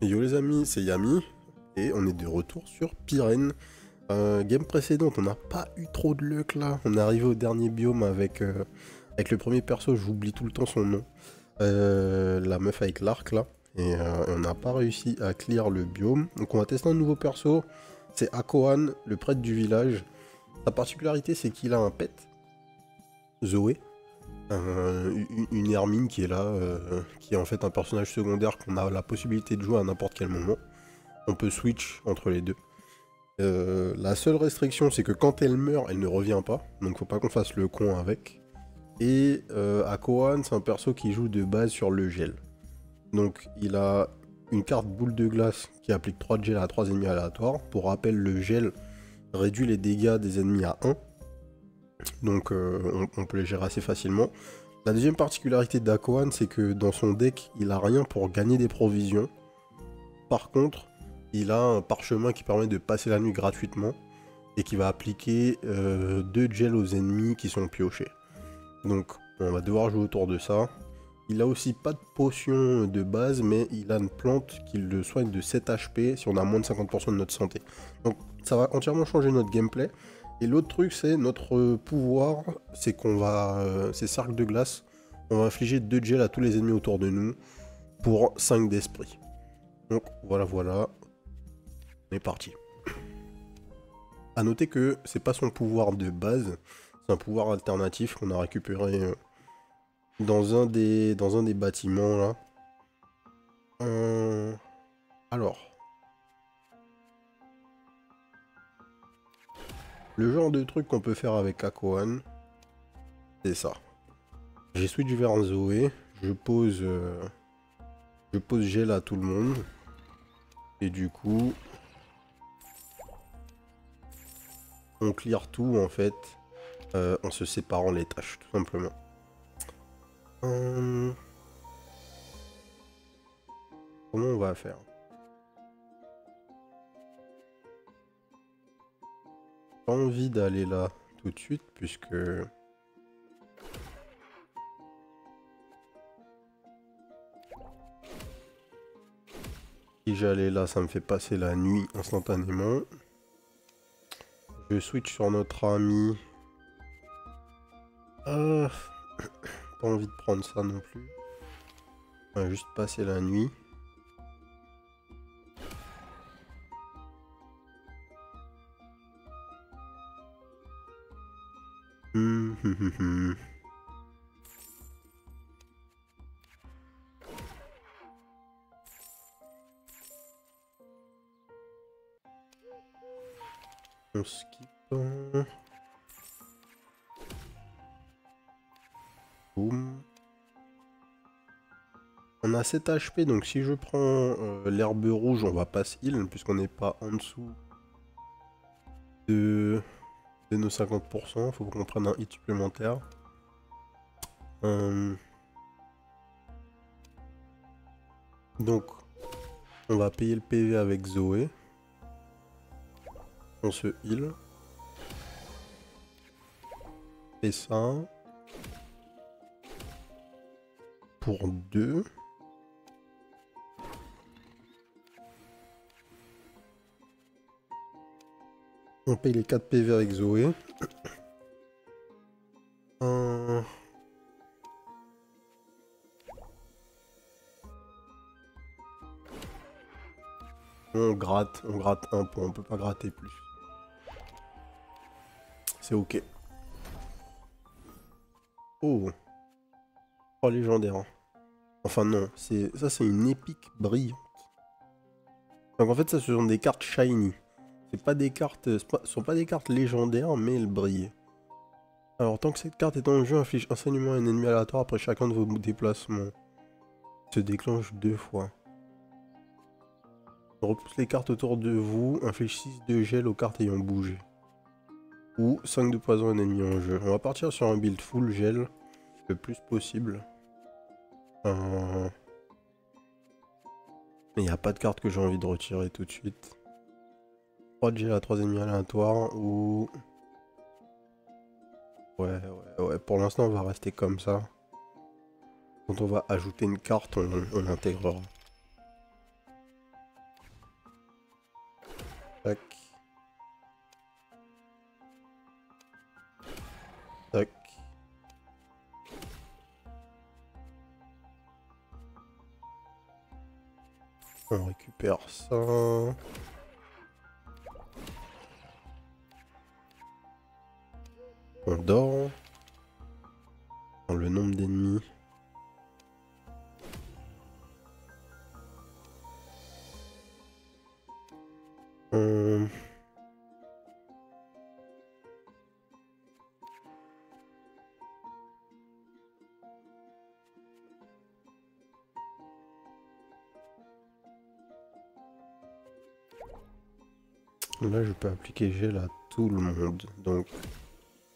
Yo les amis, c'est Yami et on est de retour sur Pyrène. Game précédente, on n'a pas eu trop de luck là. On est arrivé au dernier biome avec le premier perso, j'oublie tout le temps son nom. La meuf avec l'arc là. Et on n'a pas réussi à clear le biome. Donc on va tester un nouveau perso. C'est Akohan, le prêtre du village. Sa particularité c'est qu'il a un pet, Zoé. Une Hermine qui est là, qui est en fait un personnage secondaire qu'on a la possibilité de jouer à n'importe quel moment. On peut switch entre les deux. La seule restriction, c'est que quand elle meurt, elle ne revient pas. Donc faut pas qu'on fasse le con avec. Et Akohan, c'est un perso qui joue de base sur le gel. Donc il a une carte boule de glace qui applique 3 de gel à 3 ennemis aléatoires. Pour rappel, le gel réduit les dégâts des ennemis à 1. Donc on peut les gérer assez facilement. La deuxième particularité d'Akohan, c'est que dans son deck, il a rien pour gagner des provisions. Par contre, il a un parchemin qui permet de passer la nuit gratuitement et qui va appliquer 2 gels aux ennemis qui sont piochés. Donc on va devoir jouer autour de ça. Il a aussi pas de potion de base, mais il a une plante qui le soigne de 7 HP si on a moins de 50% de notre santé. Donc ça va entièrement changer notre gameplay. Et l'autre truc, c'est notre pouvoir, c'est qu'on va... c'est cercle de glace. On va infliger 2 gels à tous les ennemis autour de nous pour 5 d'esprit. Donc voilà, voilà. On est parti. A noter que c'est pas son pouvoir de base, c'est un pouvoir alternatif qu'on a récupéré dans un des bâtiments là. Alors, le genre de truc qu'on peut faire avec Akohan, c'est ça. J'ai switch vers Zoé, je pose gel à tout le monde, et du coup, on clear tout en fait, en se séparant les tâches, tout simplement. Comment on va faire? Pas envie d'aller là tout de suite, puisque... Si j'allais là, ça me fait passer la nuit instantanément. Je switch sur notre ami. Pas envie de prendre ça non plus. On va juste passer la nuit. On skip. Boum. On a 7 HP, donc si je prends l'herbe rouge, on va pas se heal, puisqu'on n'est pas en dessous de nos 50%. Faut qu'on prenne un hit supplémentaire. Donc, on va payer le PV avec Zoé. On se heal. Et ça. Pour 2. On paye les 4 PV avec Zoé. On gratte un point, on peut pas gratter plus. C'est ok. Oh. Oh, légendaire. Enfin non, ça c'est une épique brillante. Donc en fait ça ce sont des cartes shiny. C'est pas des cartes, ce sont pas des cartes légendaires, mais elles brillent. Alors tant que cette carte est en jeu, inflige un saignement à un ennemi aléatoire après chacun de vos déplacements. Se déclenche 2 fois. Repousse les cartes autour de vous, inflige 6 de gel aux cartes ayant bougé. Ou 5 de poison à un ennemi en jeu. On va partir sur un build full gel, le plus possible. Mais il n'y a pas de carte que j'ai envie de retirer tout de suite. 3 de gel à 3 ennemis aléatoires ou... Ouais, pour l'instant on va rester comme ça. Quand on va ajouter une carte, on intégrera. Tac. Tac. On récupère ça. On dort. Dans le nombre d'ennemis. Là, je peux appliquer gel à tout le monde. Donc,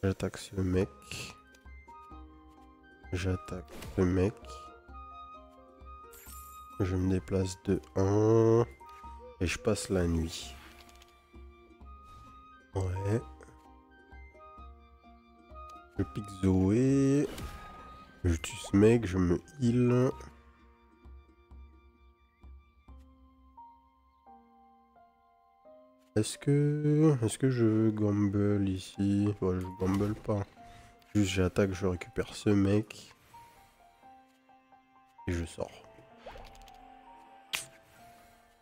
j'attaque ce mec. J'attaque ce mec. Je me déplace de 1. Et je passe la nuit. Ouais. Je pique Zoé. Je tue ce mec, je me heal. Est-ce que je veux gamble ici? Ouais, je gamble pas. Juste j'attaque, je récupère ce mec. Et je sors.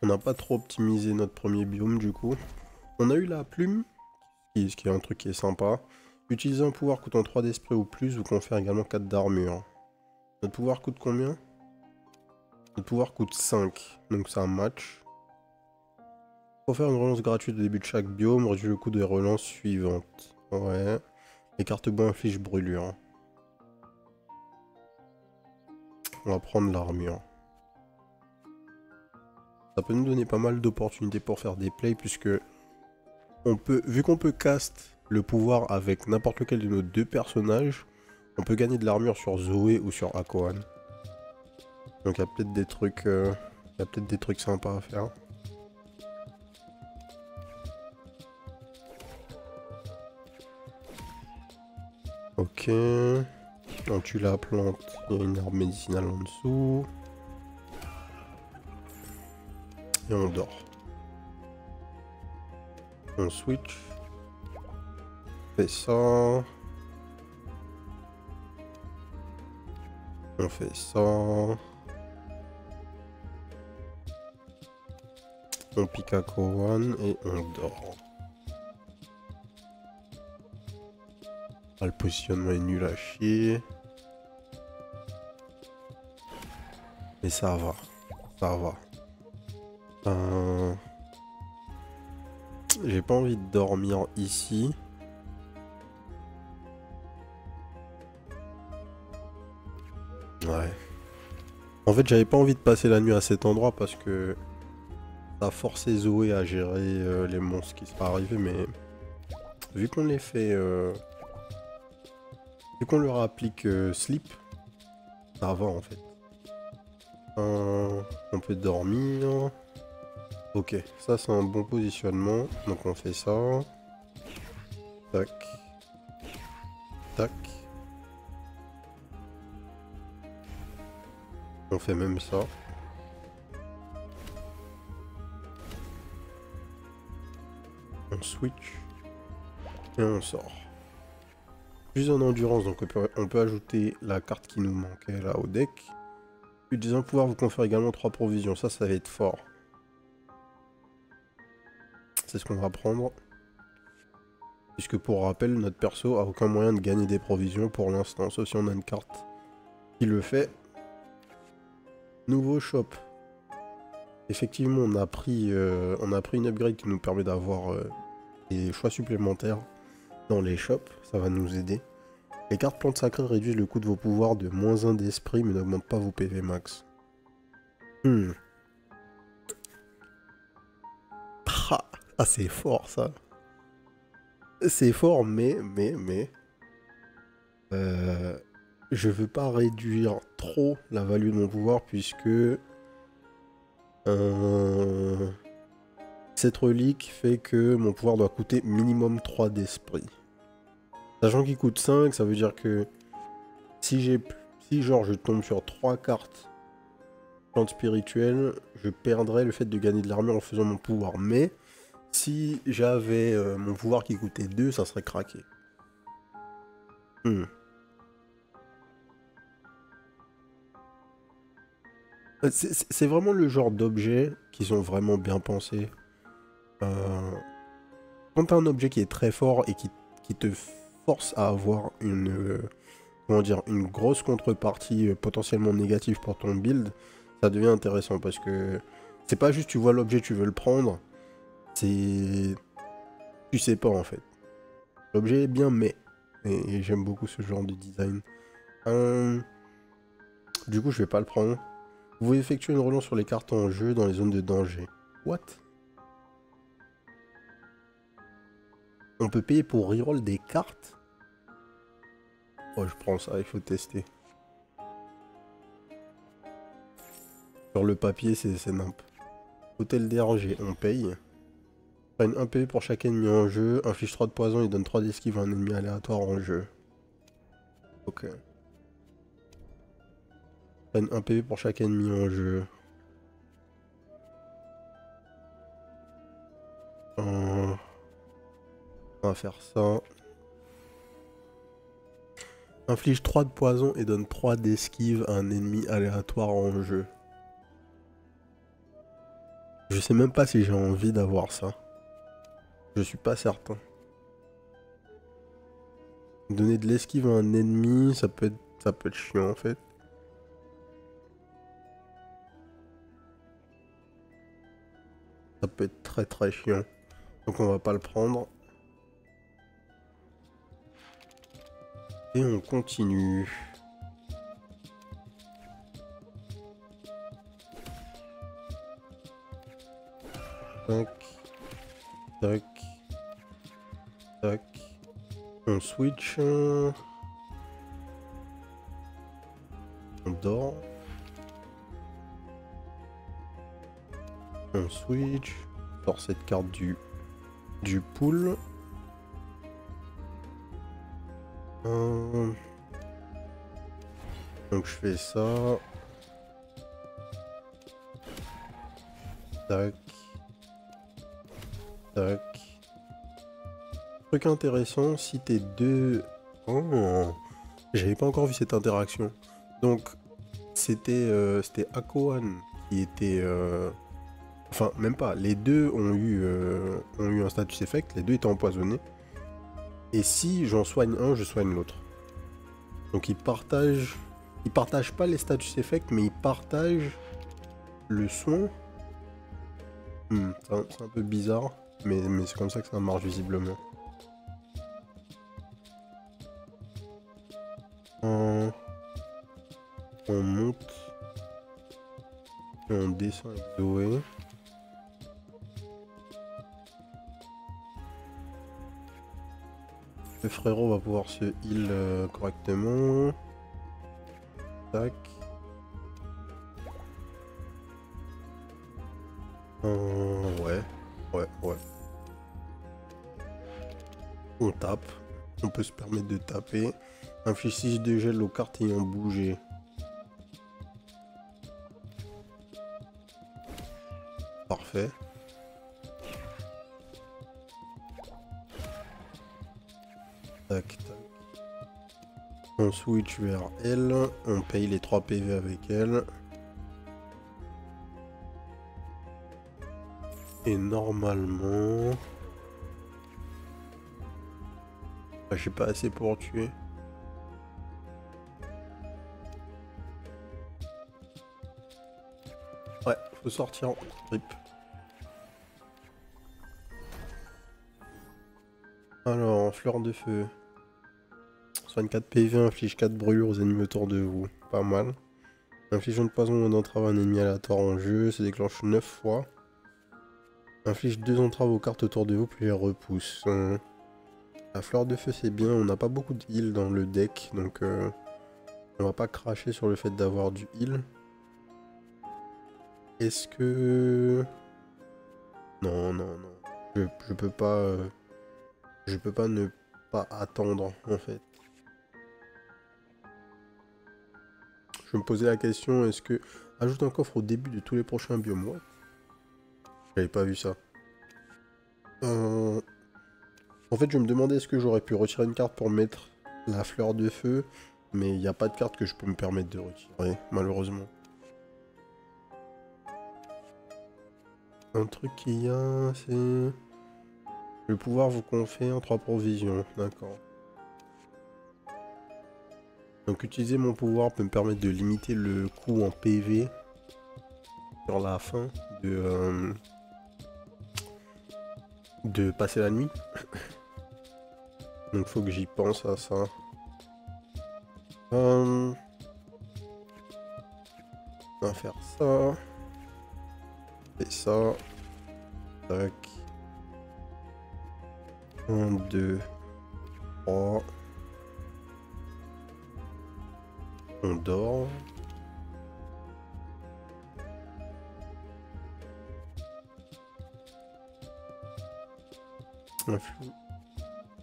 On n'a pas trop optimisé notre premier biome du coup. On a eu la plume, ce qui est un truc qui est sympa. Utiliser un pouvoir coûtant 3 d'esprit ou plus vous confère également 4 d'armure. Notre pouvoir coûte combien? Notre pouvoir coûte 5, donc c'est un match. Pour faire une relance gratuite au début de chaque biome, réduit le coût des relances suivantes. Ouais. Les cartes bois infligent brûlure. On va prendre l'armure. Ça peut nous donner pas mal d'opportunités pour faire des plays puisque on peut, vu qu'on peut cast le pouvoir avec n'importe lequel de nos deux personnages, on peut gagner de l'armure sur Zoé ou sur Akoan. Donc il y a peut-être des trucs, sympas à faire. Ok. On tue la plante, il y a une arme médicinale en dessous. Et on dort. On switch. On fait ça. On fait ça. On pique à Kowan et on dort. Ah, le positionnement est nul à chier. Mais ça va. Ça va. J'ai pas envie de dormir ici. Ouais. En fait, j'avais pas envie de passer la nuit à cet endroit parce que ça a forcé Zoé à gérer les monstres qui seraient arrivés, mais vu qu'on les fait... vu qu'on leur applique sleep, ça va en fait. On peut dormir. Ok, ça c'est un bon positionnement. Donc on fait ça. Tac. Tac. On fait même ça. On switch. Et on sort. Plus en endurance, donc on peut ajouter la carte qui nous manquait là au deck. Utiliser un pouvoir vous confère également 3 provisions. Ça va être fort. C'est ce qu'on va prendre. Puisque pour rappel, notre perso a aucun moyen de gagner des provisions pour l'instant, sauf si on a une carte qui le fait. Nouveau shop. Effectivement, on a pris une upgrade qui nous permet d'avoir des choix supplémentaires dans les shops. Ça va nous aider. Les cartes plantes sacrées réduisent le coût de vos pouvoirs de -1 d'esprit, mais n'augmentent pas vos PV max. Ah, c'est fort ça. C'est fort, mais je veux pas réduire trop la value de mon pouvoir puisque cette relique fait que mon pouvoir doit coûter minimum 3 d'esprit. Sachant qu'il coûte 5, ça veut dire que si genre je tombe sur 3 cartes plantes spirituelles, je perdrais le fait de gagner de l'armure en faisant mon pouvoir. Mais Si j'avais mon pouvoir qui coûtait 2, ça serait craqué. Hmm. C'est vraiment le genre d'objets qui sont vraiment bien pensés. Euh, Quand t'as un objet qui est très fort et qui te force à avoir comment dire, une grosse contrepartie potentiellement négative pour ton build, ça devient intéressant parce que c'est pas juste tu vois l'objet, tu veux le prendre, c'est... Tu sais pas en fait. L'objet est bien mais... Et j'aime beaucoup ce genre de design. Euh, Du coup je vais pas le prendre. Vous pouvez effectuer une relance sur les cartes en jeu dans les zones de danger. What? On peut payer pour reroll des cartes? Oh je prends ça, il faut tester. Sur le papier c'est nimp. Hôtel DRG, on paye. Prenne 1 PV pour chaque ennemi en jeu, inflige 3 de poison et donne 3 d'esquive à un ennemi aléatoire en jeu. Ok. Prenne 1 PV pour chaque ennemi en jeu. On va faire ça. Inflige 3 de poison et donne 3 d'esquive à un ennemi aléatoire en jeu. Je sais même pas si j'ai envie d'avoir ça. Je suis pas certain. Donner de l'esquive à un ennemi, ça peut être chiant en fait. Ça peut être très très chiant. Donc on va pas le prendre. Et on continue. Tac. Tac. Tac. On switch. On dort. On switch. On sort cette carte du pool. Donc je fais ça. Tac. Tac. Truc intéressant, si t'es deux... Oh, j'avais pas encore vu cette interaction. Donc c'était Akoan qui était... Enfin, même pas. Les deux ont eu un status effect. Les deux étaient empoisonnés. Et si j'en soigne un, je soigne l'autre. Donc ils partagent... Ils partagent pas les status effect, mais ils partagent le soin. C'est un peu bizarre, mais c'est comme ça que ça marche visiblement. On monte et on descend avec Zoé. Le frérot va pouvoir se heal correctement. Tac. Ouais. On tape. On peut se permettre de taper. Inflige 6 de gel aux cartes ayant bougé. Parfait. Tac, tac. On switch vers elle. On paye les 3 PV avec elle. Et normalement... j'ai pas assez pour tuer. Ouais, faut sortir. Rip. Alors, fleur de feu. Soigne 4 PV, inflige 4 brûlures aux ennemis autour de vous. Pas mal. Infligeant de poison ou d'entrave à un ennemi aléatoire en jeu, se déclenche 9 fois. Inflige 2 entraves aux cartes autour de vous, puis les repousse. La fleur de feu c'est bien, on n'a pas beaucoup de heal dans le deck, donc on va pas cracher sur le fait d'avoir du heal. Est-ce que... Non. Je peux pas... je peux pas ne pas attendre, en fait. Je me posais la question, est-ce que... Ajoute un coffre au début de tous les prochains biomes. Ouais. J'avais pas vu ça. Euh, En fait, je me demandais est-ce que j'aurais pu retirer une carte pour mettre la fleur de feu, mais il n'y a pas de carte que je peux me permettre de retirer, malheureusement. Un truc qu'il y a, c'est... Le pouvoir vous confère 3 provisions, d'accord. Donc utiliser mon pouvoir peut me permettre de limiter le coût en PV sur la fin de passer la nuit. Donc faut que j'y pense à ça. On va faire ça. Et ça. Tac. 1, 2, 3. On dort.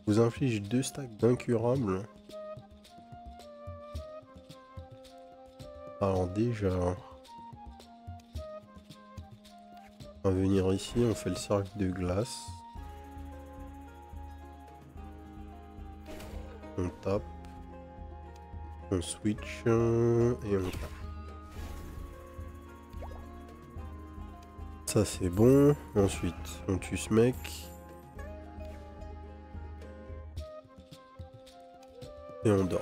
Vous inflige 2 stacks d'incurable. Alors déjà, on va venir ici, on fait le cercle de glace. On tape. On switch et on tape. Ça c'est bon. Ensuite, on tue ce mec. Et on dort.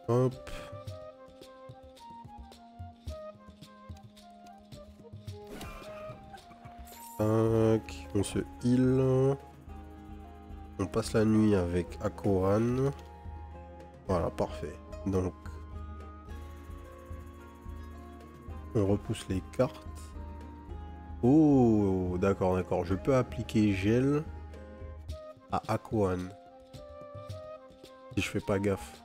Hop. Tac. On se heal. On passe la nuit avec Akohan. Voilà, parfait. Donc, on repousse les cartes. Oh, d'accord, d'accord. Je peux appliquer gel à Akohan. Si je fais pas gaffe.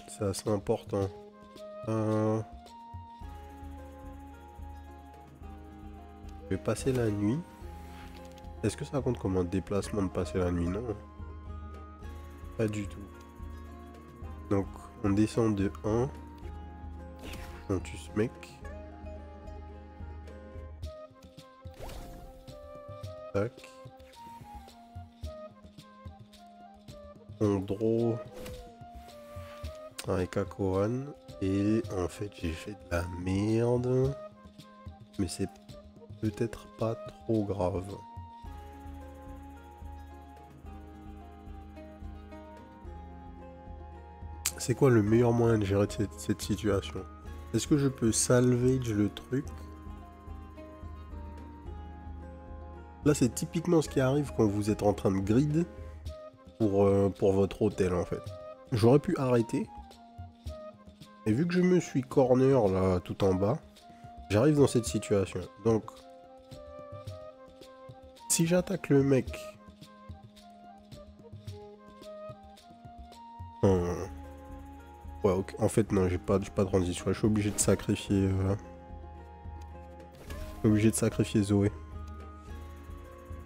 C'est assez important. Je vais passer la nuit. Est-ce que ça compte comme un déplacement de passer la nuit? Non. Pas du tout. Donc, on descend de 1. On tue ce mec. Tac. On draw avec Akohan. Et en fait, j'ai fait de la merde. Mais c'est peut-être pas trop grave. C'est quoi le meilleur moyen de gérer cette situation? Est-ce que je peux salvage le truc? Là, c'est typiquement ce qui arrive quand vous êtes en train de grid pour votre hôtel, en fait. J'aurais pu arrêter. Et vu que je me suis corner, là, tout en bas, j'arrive dans cette situation. Donc, si j'attaque le mec... Ouais, ok. En fait, non, j'ai pas de transition. Je suis obligé de sacrifier... Zoé.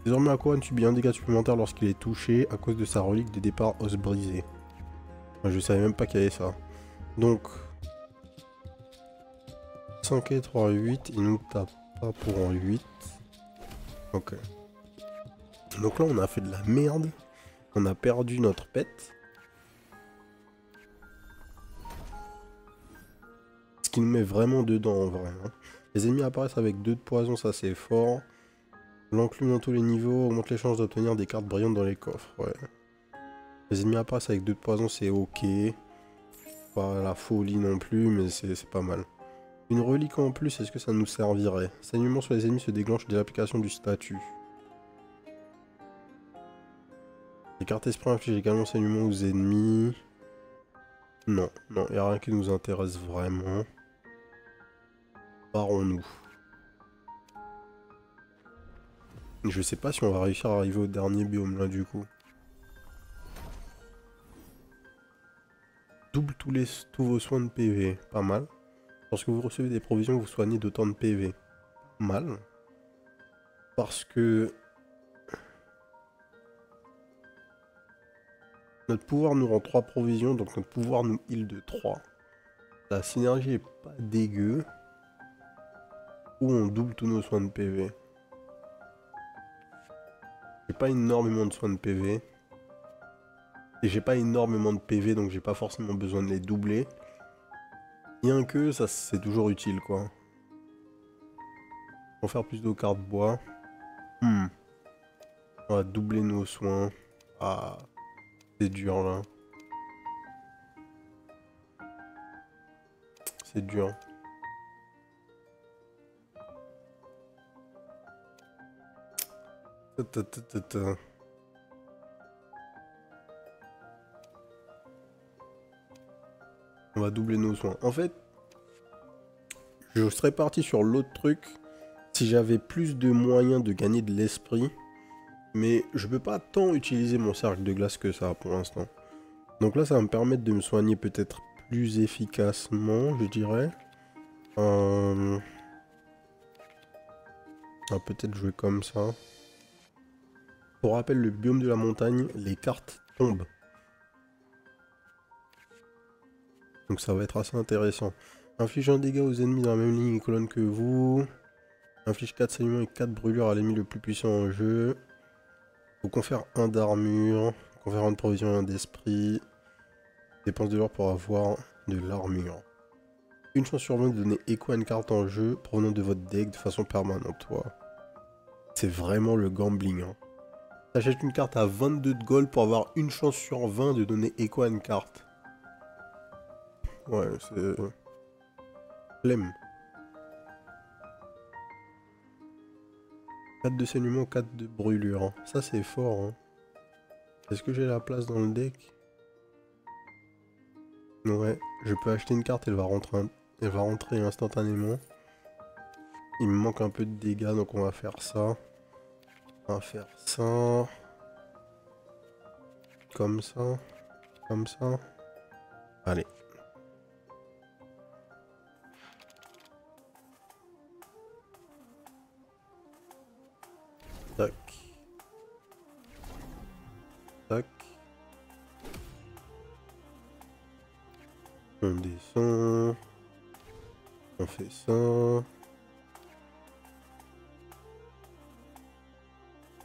Désormais, Akohan subit un dégât supplémentaire lorsqu'il est touché à cause de sa relique de départ os brisé. Je savais même pas qu'il y avait ça. Donc... 5 et 3, 8. Il nous tape pas pour en 8. Ok. Donc là, on a fait de la merde. On a perdu notre pet. Ce qui nous met vraiment dedans en vrai. Hein. Les ennemis apparaissent avec 2 de poison, ça c'est fort. L'enclume dans tous les niveaux augmente les chances d'obtenir des cartes brillantes dans les coffres. Ouais. Les ennemis apparaissent avec 2 de poison, c'est ok. Pas la folie non plus, mais c'est pas mal. Une relique en plus, est-ce que ça nous servirait? Saignement sur les ennemis se déclenche dès l'application du statut. Les cartes esprit infligent également saignement aux ennemis. Non, non, il n'y a rien qui nous intéresse vraiment. Barrons-nous. Je sais pas si on va réussir à arriver au dernier biome là du coup. Double tous vos soins de PV, pas mal. Lorsque vous recevez des provisions, vous soignez d'autant de PV. Mal. Parce que notre pouvoir nous rend 3 provisions, donc notre pouvoir nous heal de 3. La synergie est pas dégueu. Ou on double tous nos soins de PV. J'ai pas énormément de soins de PV. Et j'ai pas énormément de PV, donc j'ai pas forcément besoin de les doubler. Bien que ça c'est toujours utile quoi. Pour faire plus de cartes bois. On va doubler nos soins. Ah, c'est dur là. C'est dur. Ta, ta, ta, ta. On va doubler nos soins. En fait, je serais parti sur l'autre truc si j'avais plus de moyens de gagner de l'esprit. Mais je peux pas tant utiliser mon cercle de glace que ça pour l'instant. Donc là, ça va me permettre de me soigner peut-être plus efficacement, je dirais. On va peut-être jouer comme ça. Pour rappel, le biome de la montagne, les cartes tombent. Donc ça va être assez intéressant. Inflige un dégât aux ennemis dans la même ligne et colonne que vous. Inflige 4 saignements et 4 brûlures à l'ennemi le plus puissant en jeu. Vous confère 1 d'armure. Confère 1 de provision et 1 d'esprit. Dépense de l'or pour avoir de l'armure. Une chance sur 20 de donner écho à une carte en jeu provenant de votre deck de façon permanente. Wow. C'est vraiment le gambling. Hein. T'achètes une carte à 22 de gold pour avoir une chance sur 20 de donner écho à une carte. Ouais, c'est... Flemme. 4 de saignement, 4 de brûlure. Hein. Ça c'est fort. Hein. Est-ce que j'ai la place dans le deck? Ouais, je peux acheter une carte, elle va rentrer instantanément. Il me manque un peu de dégâts, donc on va faire ça. On va faire ça. Comme ça. Comme ça. Allez. Tac. Tac. On descend. On fait ça.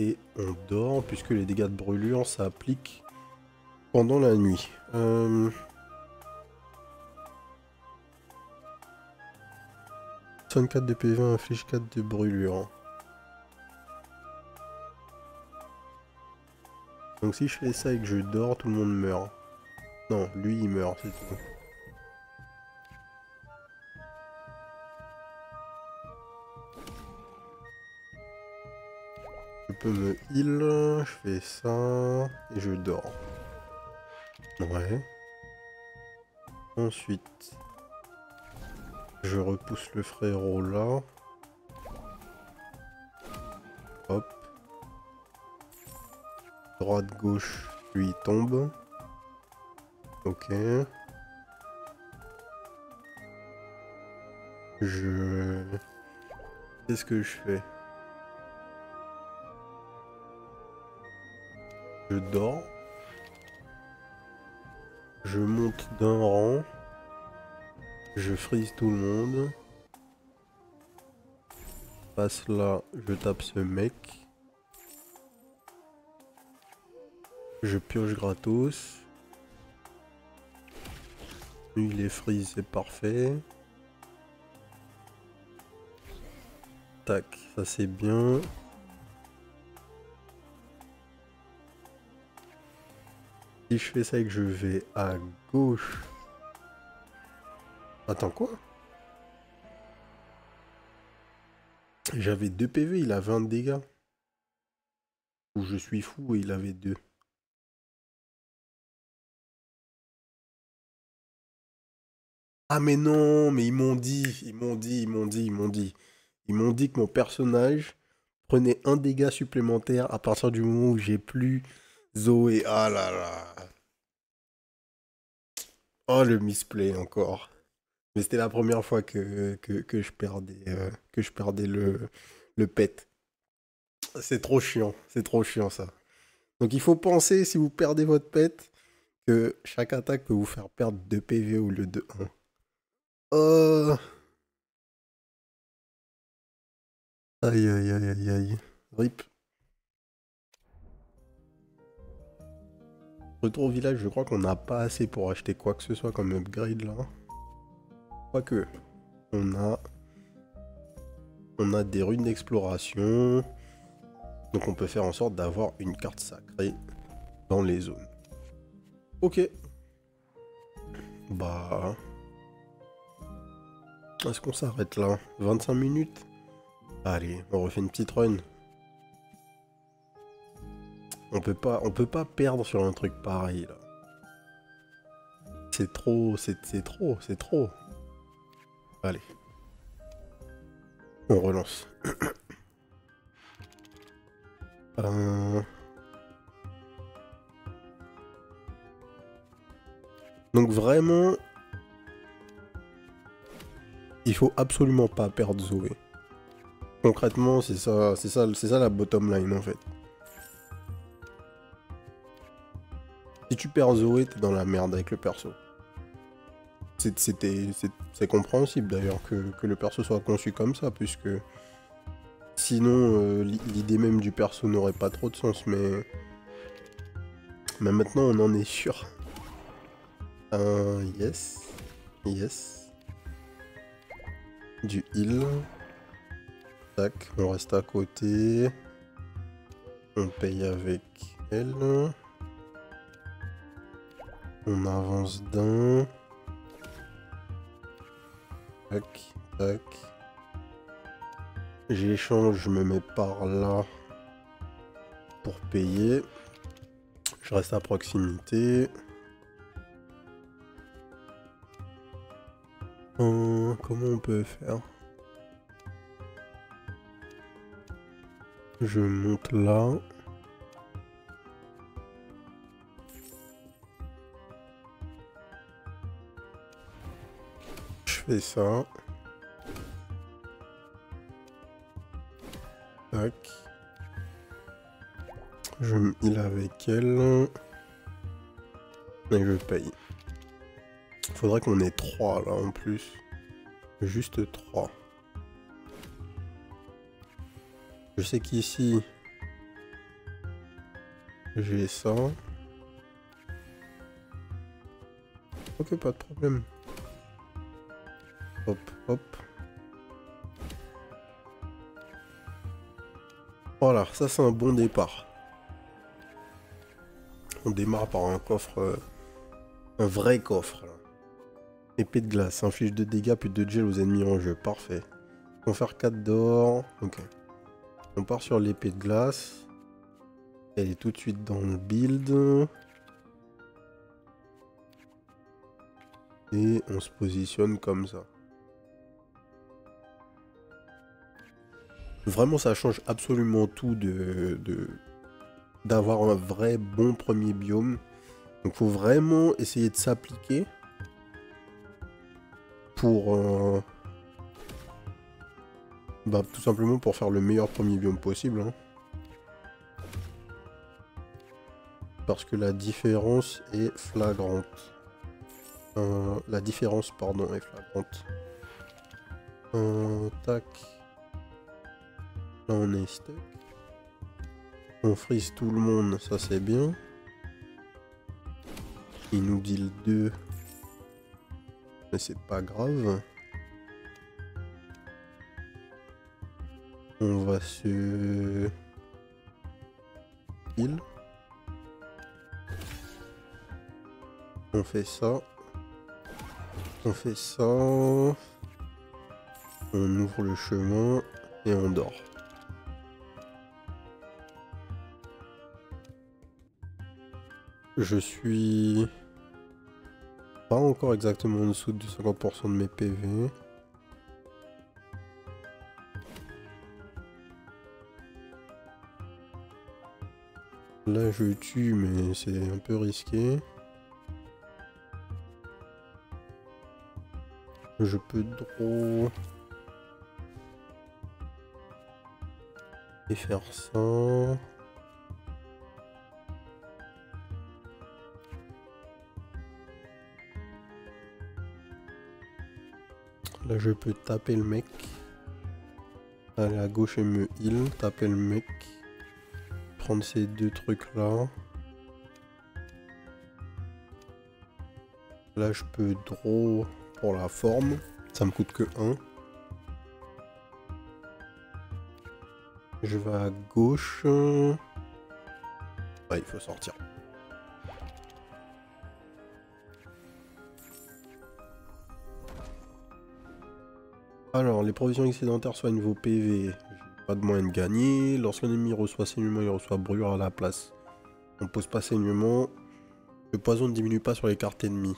Et on dort, puisque les dégâts de brûlure, ça applique pendant la nuit. 64 de PV, inflige 4 de brûlure. Donc si je fais ça et que je dors, tout le monde meurt. Non, lui il meurt, c'est tout. Je peux me heal, je fais ça, et je dors. Ouais. Ensuite, je repousse le frérot là. Hop. Droite, gauche, lui il tombe. Ok. Qu'est-ce que je fais? Je dors. Je monte d'un rang. Je freeze tout le monde. Passe là, je tape ce mec. Je pioche gratos. Lui il est freeze, c'est parfait. Tac, ça c'est bien. Si je fais ça et que je vais à gauche... Attends, quoi? J'avais 2 PV, il a 20 dégâts. Ou je suis fou et il avait 2. Ah mais non, mais ils m'ont dit, ils m'ont dit, ils m'ont dit, ils m'ont dit. Ils m'ont dit que mon personnage prenait 1 dégât supplémentaire à partir du moment où j'ai plus Zoé. Ah là là. Oh le misplay encore. Mais c'était la première fois que je perdais le pet. C'est trop chiant ça. Donc il faut penser, si vous perdez votre pet, que chaque attaque peut vous faire perdre 2 PV au lieu de 1. Oh, aïe aïe aïe aïe aïe. RIP. Retour au village, je crois qu'on n'a pas assez pour acheter quoi que ce soit comme upgrade là. Quoique, on a des runes d'exploration. Donc on peut faire en sorte d'avoir une carte sacrée dans les zones. Ok. Bah... Est-ce qu'on s'arrête là? 25 minutes? Allez, on refait une petite run. On peut pas perdre sur un truc pareil là. C'est trop, c'est trop. Allez. On relance. Donc vraiment, il faut absolument pas perdre Zoé. Concrètement, c'est ça la bottom line en fait. Si tu perds Zoé, t'es dans la merde avec le perso. C'est compréhensible d'ailleurs que le perso soit conçu comme ça, puisque sinon l'idée même du perso n'aurait pas trop de sens, mais maintenant on en est sûr. Yes. Du heal. Tac, on reste à côté. On paye avec elle. On avance d'un. Tac, tac. J'échange, je me mets par là pour payer. Je reste à proximité. Comment on peut faire? Je monte là. Je fais ça. Tac. Je me heal avec elle. Et je paye. Faudrait qu'on ait 3 là en plus. Juste 3. Je sais qu'ici, j'ai ça. Ok, pas de problème. Hop, hop. Voilà, ça c'est un bon départ. On démarre par un coffre, un vrai coffre. Là. Épée de glace, inflige de dégâts plus de gel aux ennemis en jeu, parfait. On va faire 4 d'or, ok. On part sur l'épée de glace. Elle est tout de suite dans le build. Et on se positionne comme ça. Vraiment, ça change absolument tout d'avoir un vrai bon premier biome. Donc, faut vraiment essayer de s'appliquer pour... bah, tout simplement pour faire le meilleur premier biome possible. Hein. Parce que la différence est flagrante. La différence, pardon, est flagrante. Tac. Là, on est stuck. On freeze tout le monde, ça c'est bien. Il nous dit le 2. Mais c'est pas grave. On va se... heal. On fait ça. On fait ça. On ouvre le chemin et on dort. Je suis pas encore exactement en dessous de 50% de mes PV. Là je tue mais c'est un peu risqué. Je peux draw. Et faire ça. Là, je peux taper le mec. Aller à gauche et me heal. Taper le mec. Prendre ces deux trucs là. Là, je peux draw pour la forme. Ça me coûte que 1. Je vais à gauche. Ouais, il faut sortir. Alors, les provisions excédentaires soignent vos PV. J'ai pas de moyen de gagner. Lorsqu'un ennemi reçoit saignement, il reçoit brûlure à la place. On pose pas saignement. Le poison ne diminue pas sur les cartes ennemies.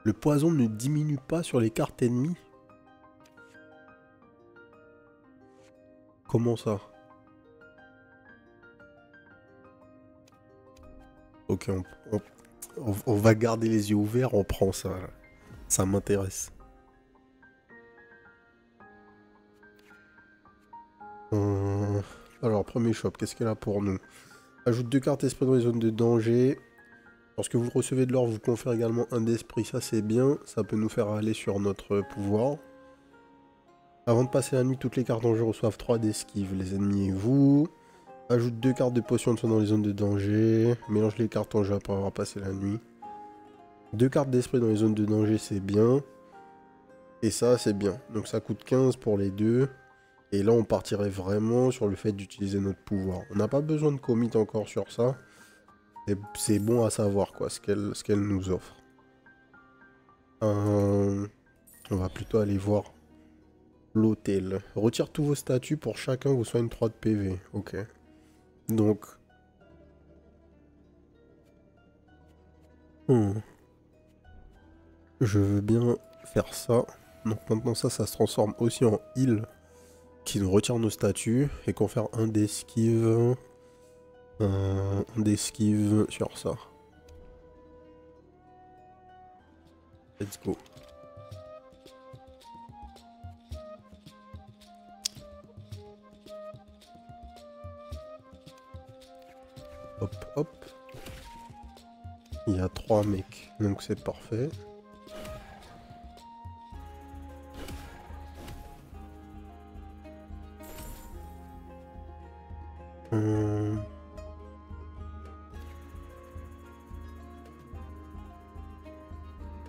Le poison ne diminue pas sur les cartes ennemies? Comment ça? Ok, on va garder les yeux ouverts, on prend ça. Là. Ça m'intéresse. Alors, premier shop, qu'est-ce qu'elle a pour nous? Ajoute 2 cartes esprit dans les zones de danger. Lorsque vous recevez de l'or, vous confère également un d'esprit. Ça, c'est bien. Ça peut nous faire aller sur notre pouvoir. Avant de passer la nuit, toutes les cartes en jeu reçoivent 3 d'esquive. Les ennemis et vous. Ajoute 2 cartes de potion de soin dans les zones de danger. Mélange les cartes en jeu après avoir passé la nuit. 2 cartes d'esprit dans les zones de danger, c'est bien. Et ça, c'est bien. Donc ça coûte 15 pour les deux. Et là, on partirait vraiment sur le fait d'utiliser notre pouvoir. On n'a pas besoin de commit encore sur ça. C'est bon à savoir, quoi, ce qu'elle nous offre. On va plutôt aller voir l'hôtel. Retire tous vos statuts pour chacun vous soigne 3 de PV. Ok. Donc... Je veux bien faire ça. Donc maintenant ça se transforme aussi en heal. Qui nous retire nos statuts. Et qu'on fait un d'esquive. Un d'esquive sur ça. Let's go. Hop, hop. Il y a 3 mecs, donc c'est parfait.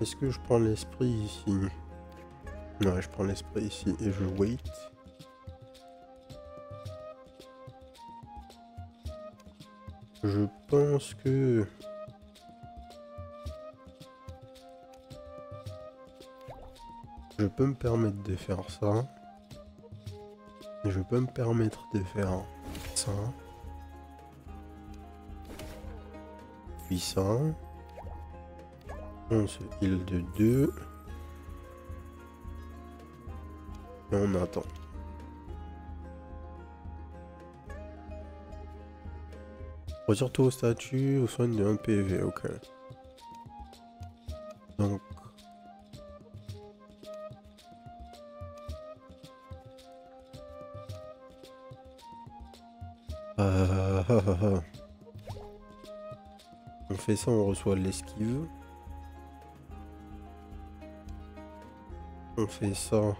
Est-ce que je prends l'esprit ici? Ouais, je prends l'esprit ici et je wait. Je pense que... Je peux me permettre de faire ça. Je peux me permettre de faire ça. Puis ça. On se heal de 2. Et on attend. Retire tout au statut, au soin de 1 PV, ok. Donc... On fait ça, on reçoit l'esquive. On fait ça.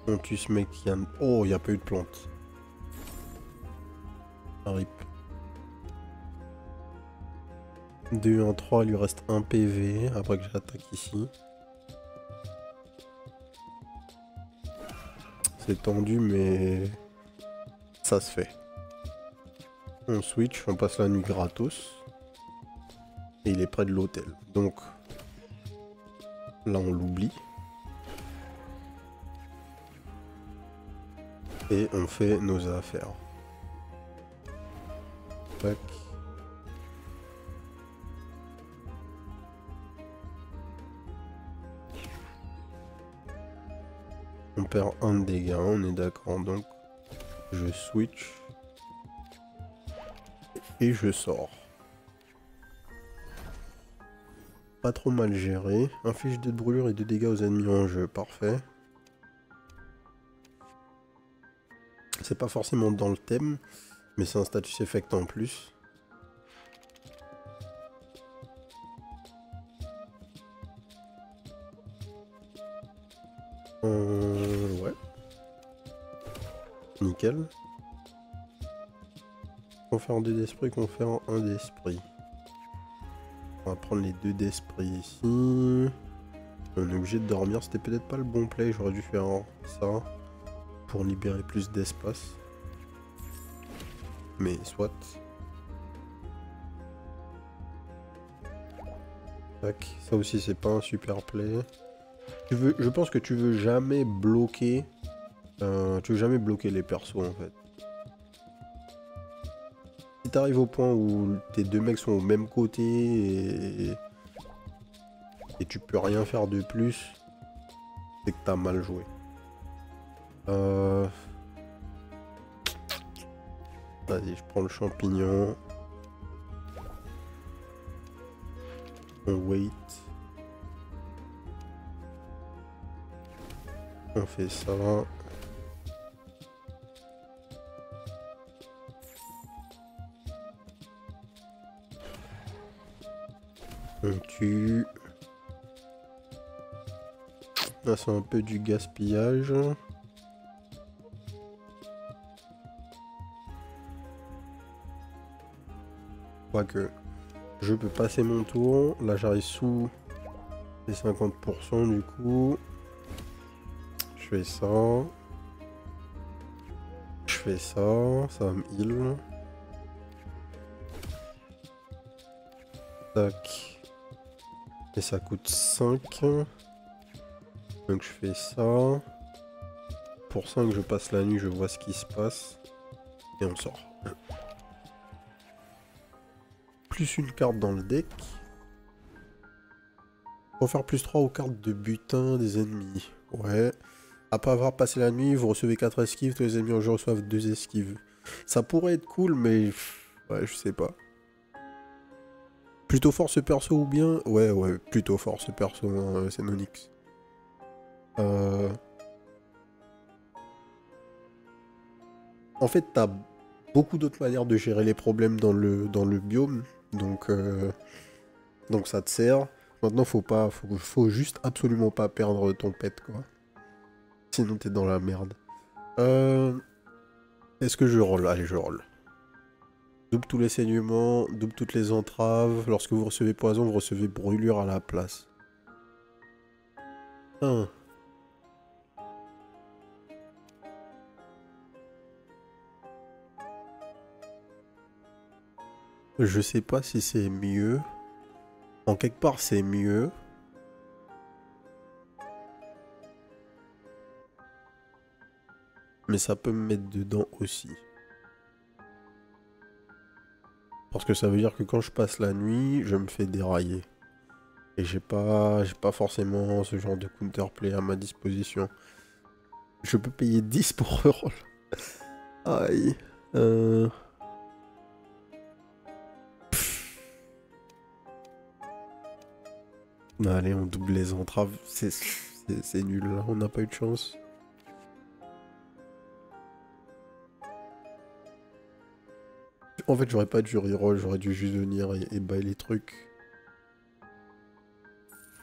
On tue ce mec qui a... Oh, il n'y a pas eu de plante. RIP. 2, 1, 3, il lui reste 1 PV après que j'attaque ici. C'est tendu, mais ça se fait. On switch, on passe la nuit gratos. Et il est près de l'hôtel. Donc, là, on l'oublie. Et on fait nos affaires. Tac. On perd 1 de dégâts, on est d'accord. Donc, je switch. Et je sors. Pas trop mal géré. Inflige 2 de brûlure et 2 dégâts aux ennemis en jeu. Parfait. C'est pas forcément dans le thème, mais c'est un status effect en plus. Ouais. Nickel. Confère 2 d'esprit, confère 1 d'esprit. On va prendre les 2 d'esprit ici. On est obligé de dormir, c'était peut-être pas le bon play, j'aurais dû faire ça pour libérer plus d'espace. Mais soit. Tac, ça aussi c'est pas un super play. Je pense que tu veux jamais bloquer. Tu veux jamais bloquer les persos en fait. Si t'arrives au point où tes 2 mecs sont au même côté et tu peux rien faire de plus, c'est que t'as mal joué. Vas-y, je prends le champignon. On wait. On fait ça. On tue. Là, c'est un peu du gaspillage. Quoique, je peux passer mon tour. Là, j'arrive sous les 50% du coup. Je fais ça. Je fais ça. Ça va me heal. Tac. Et ça coûte 5. Donc je fais ça. Pour 5, je passe la nuit, je vois ce qui se passe. Et on sort. Plus une carte dans le deck. Pour faire plus 3 aux cartes de butin des ennemis. Ouais. Après avoir passé la nuit, vous recevez 4 esquives, tous les ennemis en jeu reçoivent 2 esquives. Ça pourrait être cool, mais... Ouais, je sais pas. Plutôt fort ce perso ou bien... Ouais, plutôt fort ce perso, hein, c'est Nonix. En fait, t'as beaucoup d'autres manières de gérer les problèmes dans le biome, donc ça te sert. Maintenant, faut juste absolument pas perdre ton pet, quoi. Sinon, t'es dans la merde. Est-ce que je roll? Allez, je roll. Double tous les saignements, double toutes les entraves. Lorsque vous recevez poison, vous recevez brûlure à la place. Ah. Je sais pas si c'est mieux. En quelque part, c'est mieux. Mais ça peut me mettre dedans aussi. Parce que ça veut dire que quand je passe la nuit, je me fais dérailler. Et j'ai pas forcément ce genre de counterplay à ma disposition. Je peux payer 10 pour reroll. Aïe. Allez, on double les entraves. C'est nul, là. On n'a pas eu de chance. En fait, j'aurais pas dû reroll. J'aurais dû juste venir et bailler les trucs.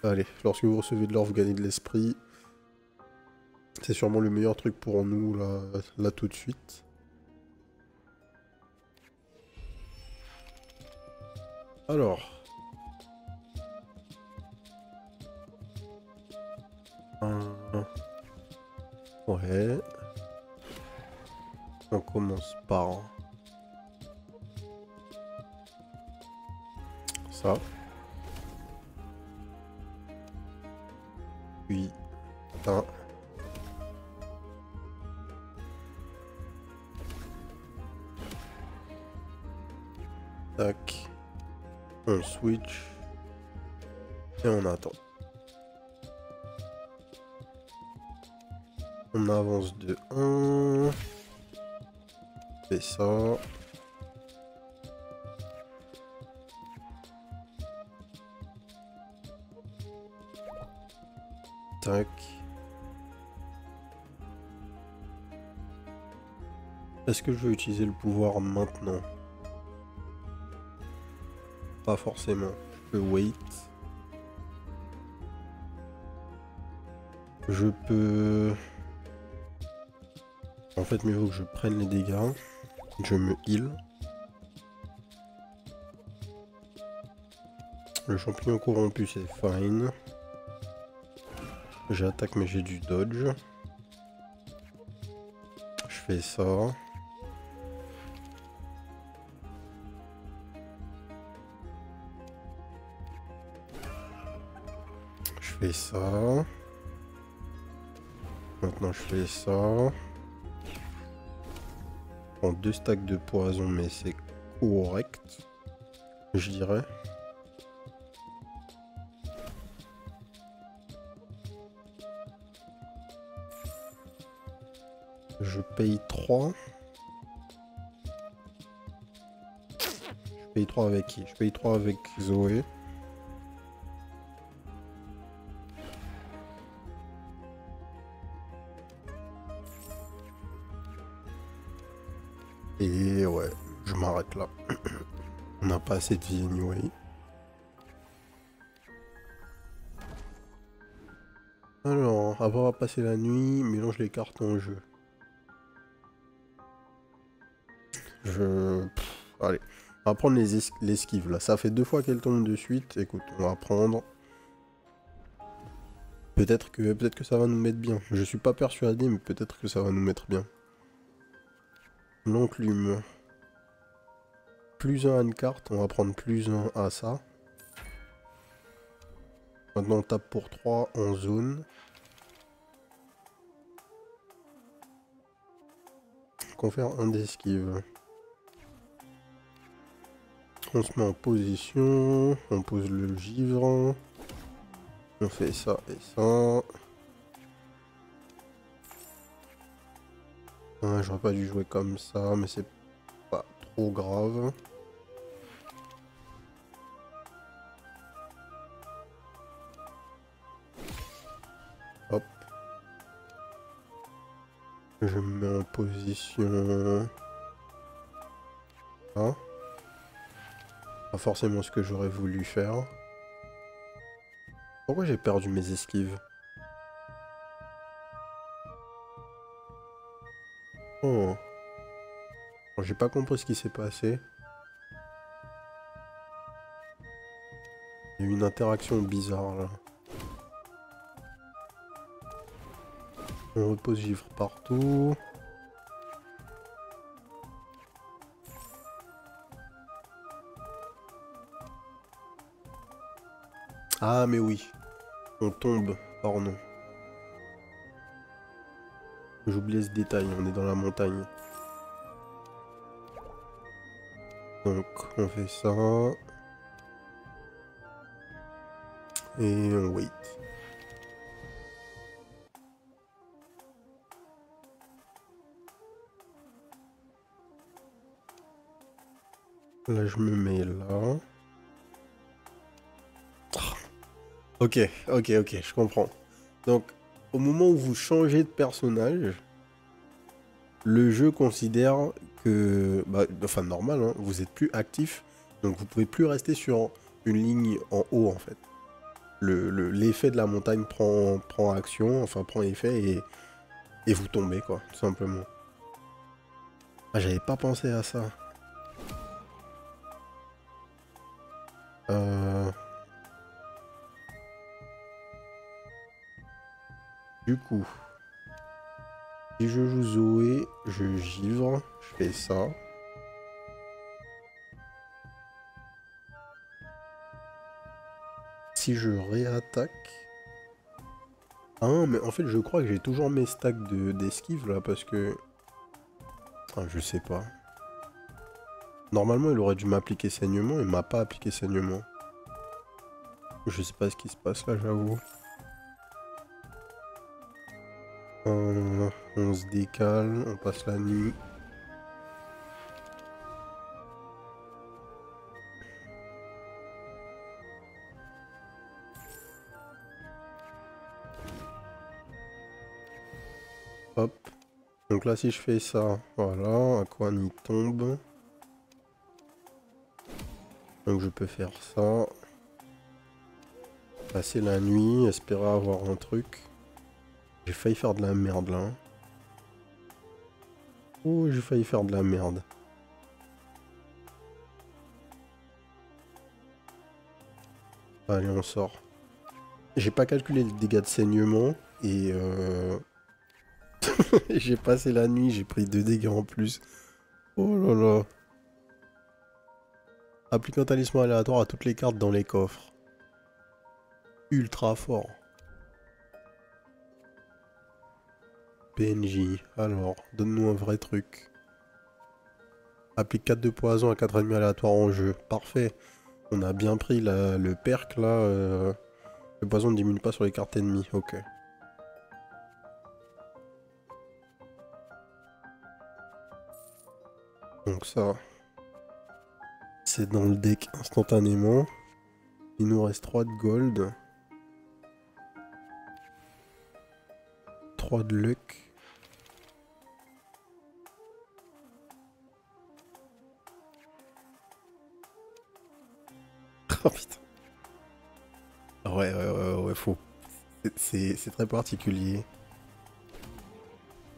Allez, lorsque vous recevez de l'or, vous gagnez de l'esprit. C'est sûrement le meilleur truc pour nous, là tout de suite. Alors. Ouais. On commence par... ça. Puis... ça. Tac. On switch. Et on attend. On avance de 1. On fait ça. Tac. Est-ce que je vais utiliser le pouvoir maintenant? Pas forcément. Je peux wait. Je peux... En fait, mieux vaut que je prenne les dégâts. Je me heal. Le champignon corrompu, c'est fine. J'attaque, mais j'ai du dodge. Je fais ça. Je fais ça. Maintenant, je fais ça. Je prends 2 stacks de poison, mais c'est correct, je dirais. Je paye 3. Je paye 3 avec qui? Je paye 3 avec Zoé. Et ouais, je m'arrête là. On n'a pas assez de vie anyway. Alors, avoir passé la nuit, mélange les cartes en jeu. Allez, on va prendre l'esquive là. Ça fait 2 fois qu'elle tombe de suite. Écoute, on va prendre. Peut-être que ça va nous mettre bien. Je suis pas persuadé, mais peut-être que ça va nous mettre bien. L'enclume. Plus 1 à une carte, on va prendre plus 1 à ça. Maintenant on tape pour 3 en zone. Confère un d'esquive. On se met en position, on pose le givre. On fait ça et ça. J'aurais pas dû jouer comme ça, mais c'est pas trop grave. Hop. Je me mets en position. Là. Pas forcément ce que j'aurais voulu faire. Pourquoi j'ai perdu mes esquives? Oh. J'ai pas compris ce qui s'est passé. Il y a eu une interaction bizarre là. On repose givre partout. Ah mais oui. On tombe. Pardon. J'oubliais ce détail, on est dans la montagne. Donc on fait ça. Et on wait. Là je me mets là. Ok, je comprends. Donc au moment où vous changez de personnage, le jeu considère que, enfin normal, hein, vous êtes plus actif, donc vous pouvez plus rester sur une ligne en haut en fait. L'effet de la montagne prend action, enfin prend effet et vous tombez quoi, tout simplement. Ah, j'avais pas pensé à ça. Du coup, si je joue Zoé, je givre, je fais ça. Si je réattaque... Ah, mais en fait, je crois que j'ai toujours mes stacks d'esquive là, parce que... Ah, je sais pas. Normalement, il aurait dû m'appliquer saignement, il m'a pas appliqué saignement. Je sais pas ce qui se passe là, j'avoue. On se décale, on passe la nuit. Hop, Donc là, si je fais ça, voilà, à quoi il tombe. Donc je peux faire ça. Passer la nuit, espérer avoir un truc. J'ai failli faire de la merde là. Oh, j'ai failli faire de la merde. Allez, on sort. J'ai pas calculé les dégâts de saignement et j'ai passé la nuit, j'ai pris 2 dégâts en plus. Oh là là. Applique un talisman aléatoire à toutes les cartes dans les coffres. Ultra fort. PNJ, alors, donne-nous un vrai truc. Applique 4 de poison à 4 ennemis aléatoires en jeu. Parfait. On a bien pris le perk là. Le poison ne diminue pas sur les cartes ennemies. Ok. Donc ça, c'est dans le deck instantanément. Il nous reste 3 de gold. 3 de luck. Oh putain. Ouais, faut. C'est très particulier.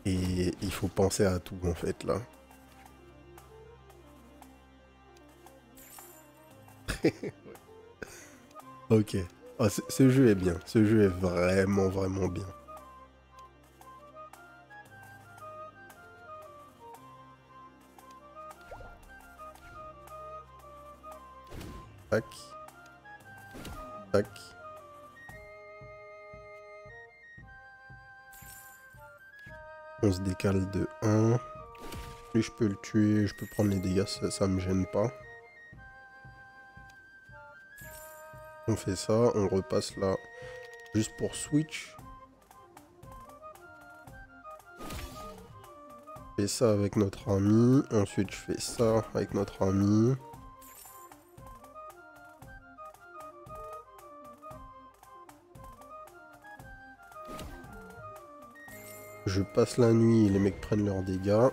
Et il faut penser à tout en fait là. Ok. Oh, ce jeu est bien. Ce jeu est vraiment, vraiment bien. Tac. Tac. On se décale de 1. Plus je peux le tuer, je peux prendre les dégâts, ça me gêne pas. On fait ça, on repasse là juste pour switch. Je fais ça avec notre ami. Ensuite je fais ça avec notre ami. Je passe la nuit et les mecs prennent leurs dégâts.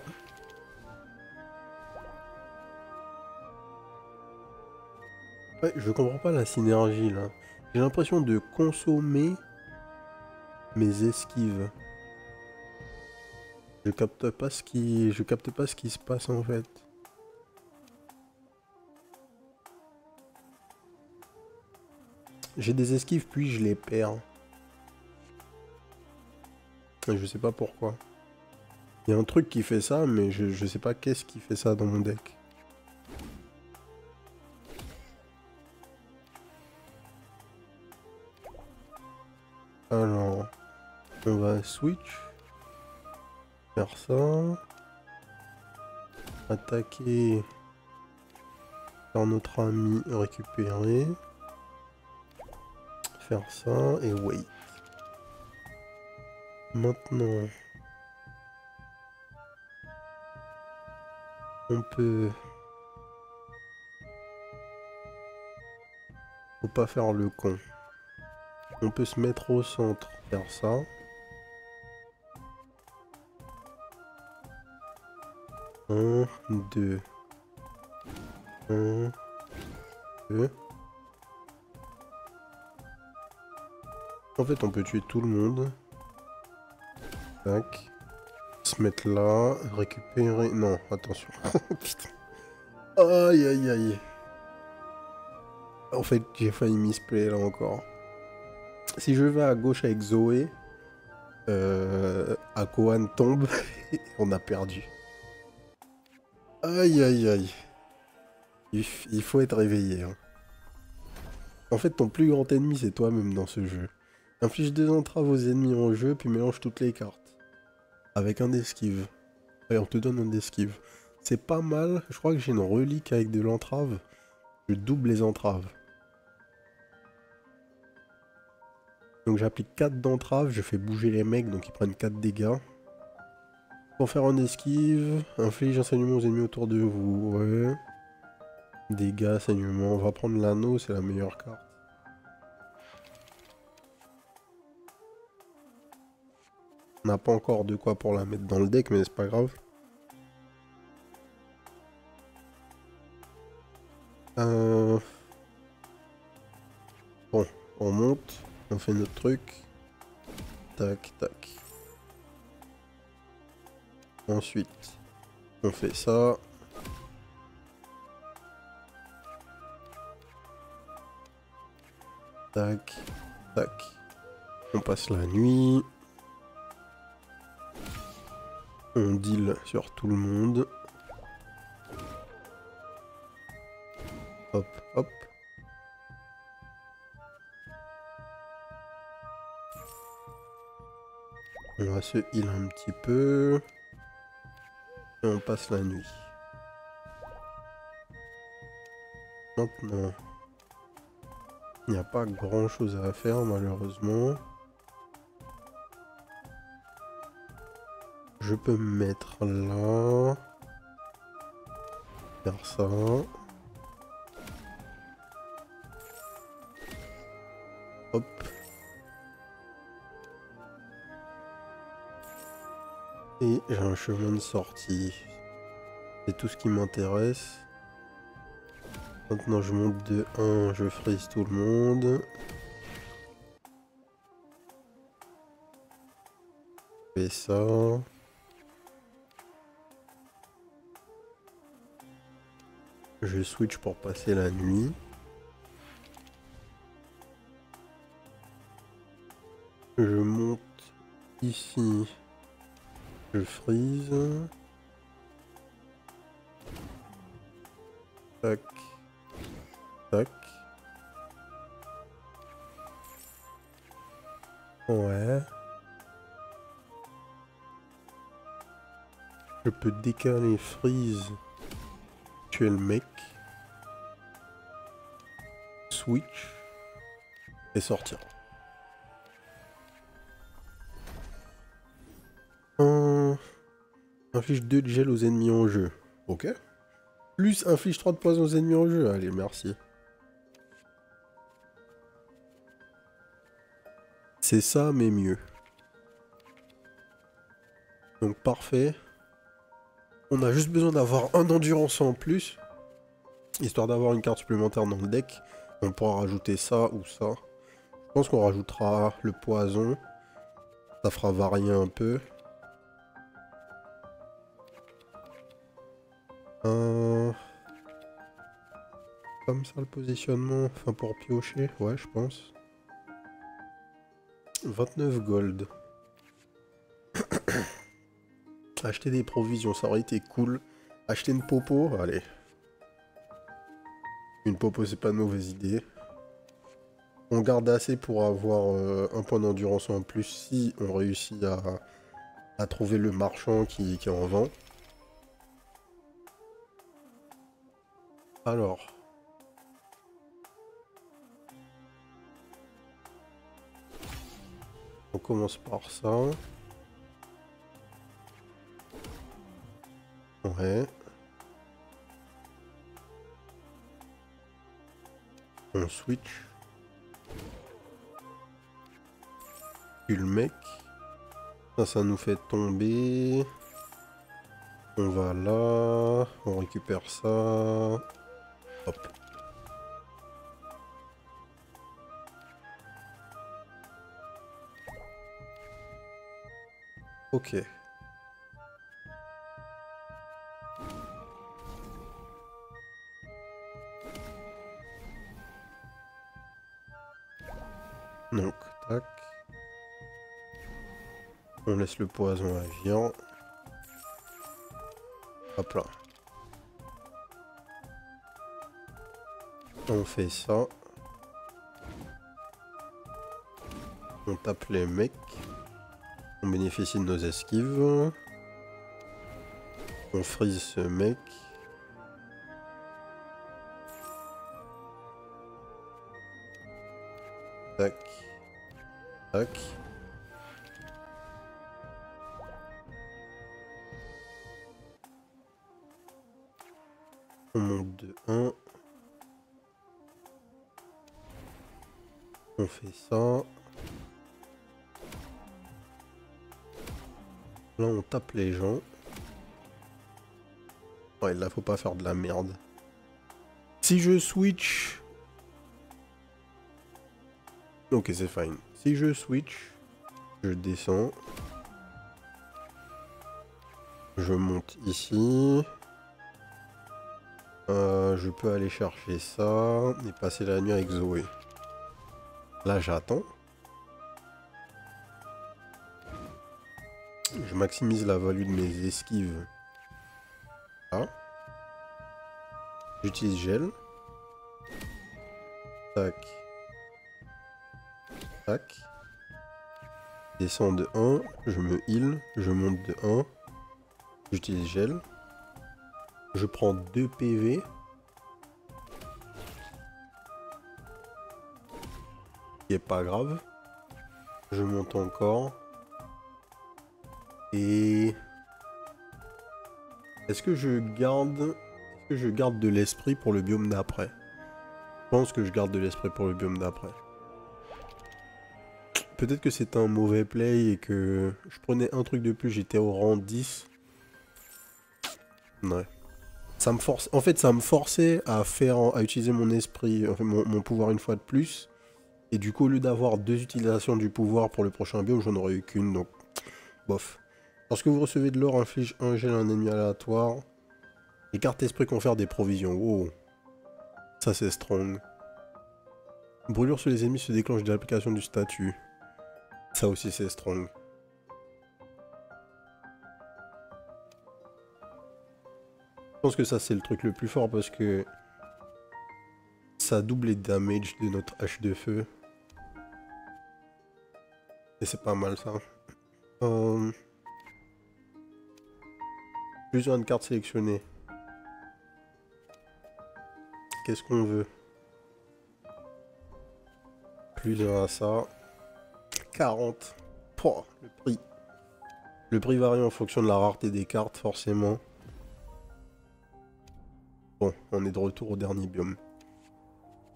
Ouais, je comprends pas la synergie là. J'ai l'impression de consommer mes esquives. Je capte pas ce qui se passe en fait. J'ai des esquives puis je les perds. Je sais pas pourquoi. Il y a un truc qui fait ça, mais je sais pas qu'est-ce qui fait ça dans mon deck. Alors, on va switch. Faire ça. Attaquer. Faire notre ami récupérer. Faire ça et wait. Maintenant, on peut... Faut pas faire le con. On peut se mettre au centre, faire ça. Un, deux. Un, deux. En fait, on peut tuer tout le monde. Tac. Se mettre là, récupérer... Non, attention. Putain. Aïe, aïe, aïe. En fait, j'ai failli misplay là encore. Si je vais à gauche avec Zoé, Akoan tombe et on a perdu. Aïe, aïe, aïe. Il faut être réveillé. Hein. En fait, ton plus grand ennemi, c'est toi-même dans ce jeu. Inflige 2 entraves aux ennemis en jeu, puis mélange toutes les cartes. Avec un d'esquive. Allez, on te donne un d'esquive. C'est pas mal. Je crois que j'ai une relique avec de l'entrave. Je double les entraves. Donc j'applique 4 d'entrave, je fais bouger les mecs, donc ils prennent 4 dégâts. Pour faire un esquive, inflige un saignement aux ennemis autour de vous. Ouais. Dégâts, saignement. On va prendre l'anneau, c'est la meilleure carte. On n'a pas encore de quoi pour la mettre dans le deck, mais c'est pas grave. Bon, on monte, on fait notre truc. Tac, tac. Ensuite, on fait ça. Tac, tac. On passe la nuit. On deal sur tout le monde. Hop, hop. On va se heal un petit peu. Et on passe la nuit. Maintenant, il n'y a pas grand chose à faire malheureusement. Je peux me mettre là. Faire ça. Hop. Et j'ai un chemin de sortie. C'est tout ce qui m'intéresse. Maintenant je monte de 1, je freeze tout le monde. Je fais ça. Je switch pour passer la nuit. Je monte ici. Je freeze. Tac. Tac. Ouais. Je peux décaler freeze. Tuer le mec. Switch. Et sortir. Inflige 2 de gel aux ennemis en jeu. Ok. Plus inflige 3 de poison aux ennemis en jeu. Allez, merci. C'est ça, mais mieux. Donc parfait. On a juste besoin d'avoir un endurance en plus. Histoire d'avoir une carte supplémentaire dans le deck. On pourra rajouter ça ou ça. Je pense qu'on rajoutera le poison. Ça fera varier un peu. Comme ça le positionnement. Enfin pour piocher. Ouais, je pense. 29 gold. Acheter des provisions, ça aurait été cool. Acheter une popo, allez. Une popo, c'est pas une mauvaise idée. On garde assez pour avoir un point d'endurance en plus si on réussit à trouver le marchand qui en vend. Alors. On commence par ça. Ouais. On switch. Puis le mec. Ça nous fait tomber. On va là. On récupère ça. Hop. Ok. Donc, tac. On laisse le poison à viande. Hop là. On fait ça. On tape les mecs. On bénéficie de nos esquives. On freeze ce mec. Tac. Tac. On monte de 1. On fait ça. Là, on tape les gens. Ouais, là, faut pas faire de la merde. Si je switch... Ok, c'est fine. Si je switch, je descends. Je monte ici. Je peux aller chercher ça et passer la nuit avec Zoé. Là, j'attends. Je maximise la value de mes esquives. Là. J'utilise gel. Tac. Tac. Descends de 1. Je me heal. Je monte de 1. J'utilise gel. Je prends 2 PV. Qui est pas grave. Je monte encore. Et... Est-ce que je garde de l'esprit pour le biome d'après? Je pense que je garde de l'esprit pour le biome d'après. Peut-être que c'est un mauvais play et que je prenais un truc de plus, j'étais au rang 10. Ouais. Ça me force... En fait, ça me forçait à utiliser mon esprit, enfin, mon pouvoir une fois de plus. Et du coup, au lieu d'avoir 2 utilisations du pouvoir pour le prochain biome, j'en aurais eu qu'une, donc bof. Lorsque vous recevez de l'or, inflige un gel à un ennemi aléatoire. Les cartes esprit confèrent des provisions. Wow. Ça, c'est strong. Brûlure sur les ennemis se déclenche dès l'application du statut. Ça aussi, c'est strong. Je pense que ça, c'est le truc le plus fort parce que ça double les damage de notre hache de feu. Et c'est pas mal, ça. Plusieurs de cartes sélectionnées. Qu'est-ce qu'on veut? Plus d'un à ça. 40. Pouah, le prix. Le prix varie en fonction de la rareté des cartes, forcément. Bon, on est de retour au dernier biome.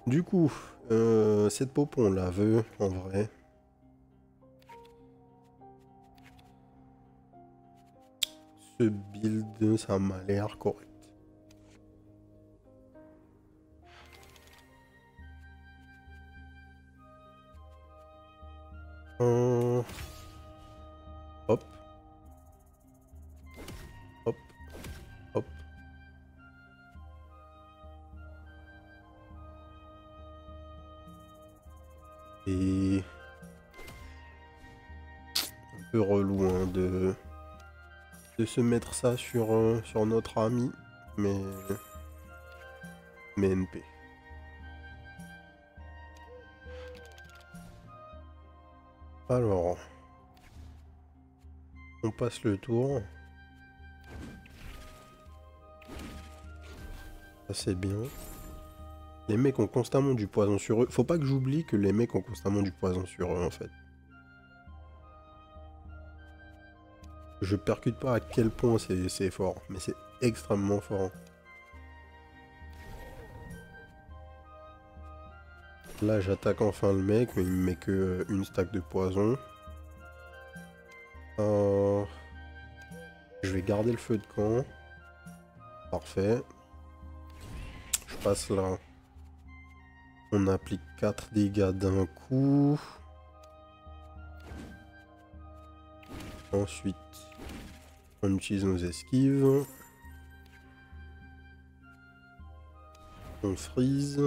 Du coup, cette popo, on la veut, en vrai. Ce build, ça m'a l'air correct. Hop. Hop. Hop. Et... un peu relou hein, de se mettre ça sur notre ami, mais NP. Alors, on passe le tour. Ça c'est bien. Les mecs ont constamment du poison sur eux. Faut pas que j'oublie que les mecs ont constamment du poison sur eux en fait. Je percute pas à quel point c'est fort, mais c'est extrêmement fort. Là j'attaque enfin le mec, mais il me met que une stack de poison. Je vais garder le feu de camp. Parfait. Je passe là. On applique 4 dégâts d'un coup. Ensuite, on utilise nos esquives. On freeze.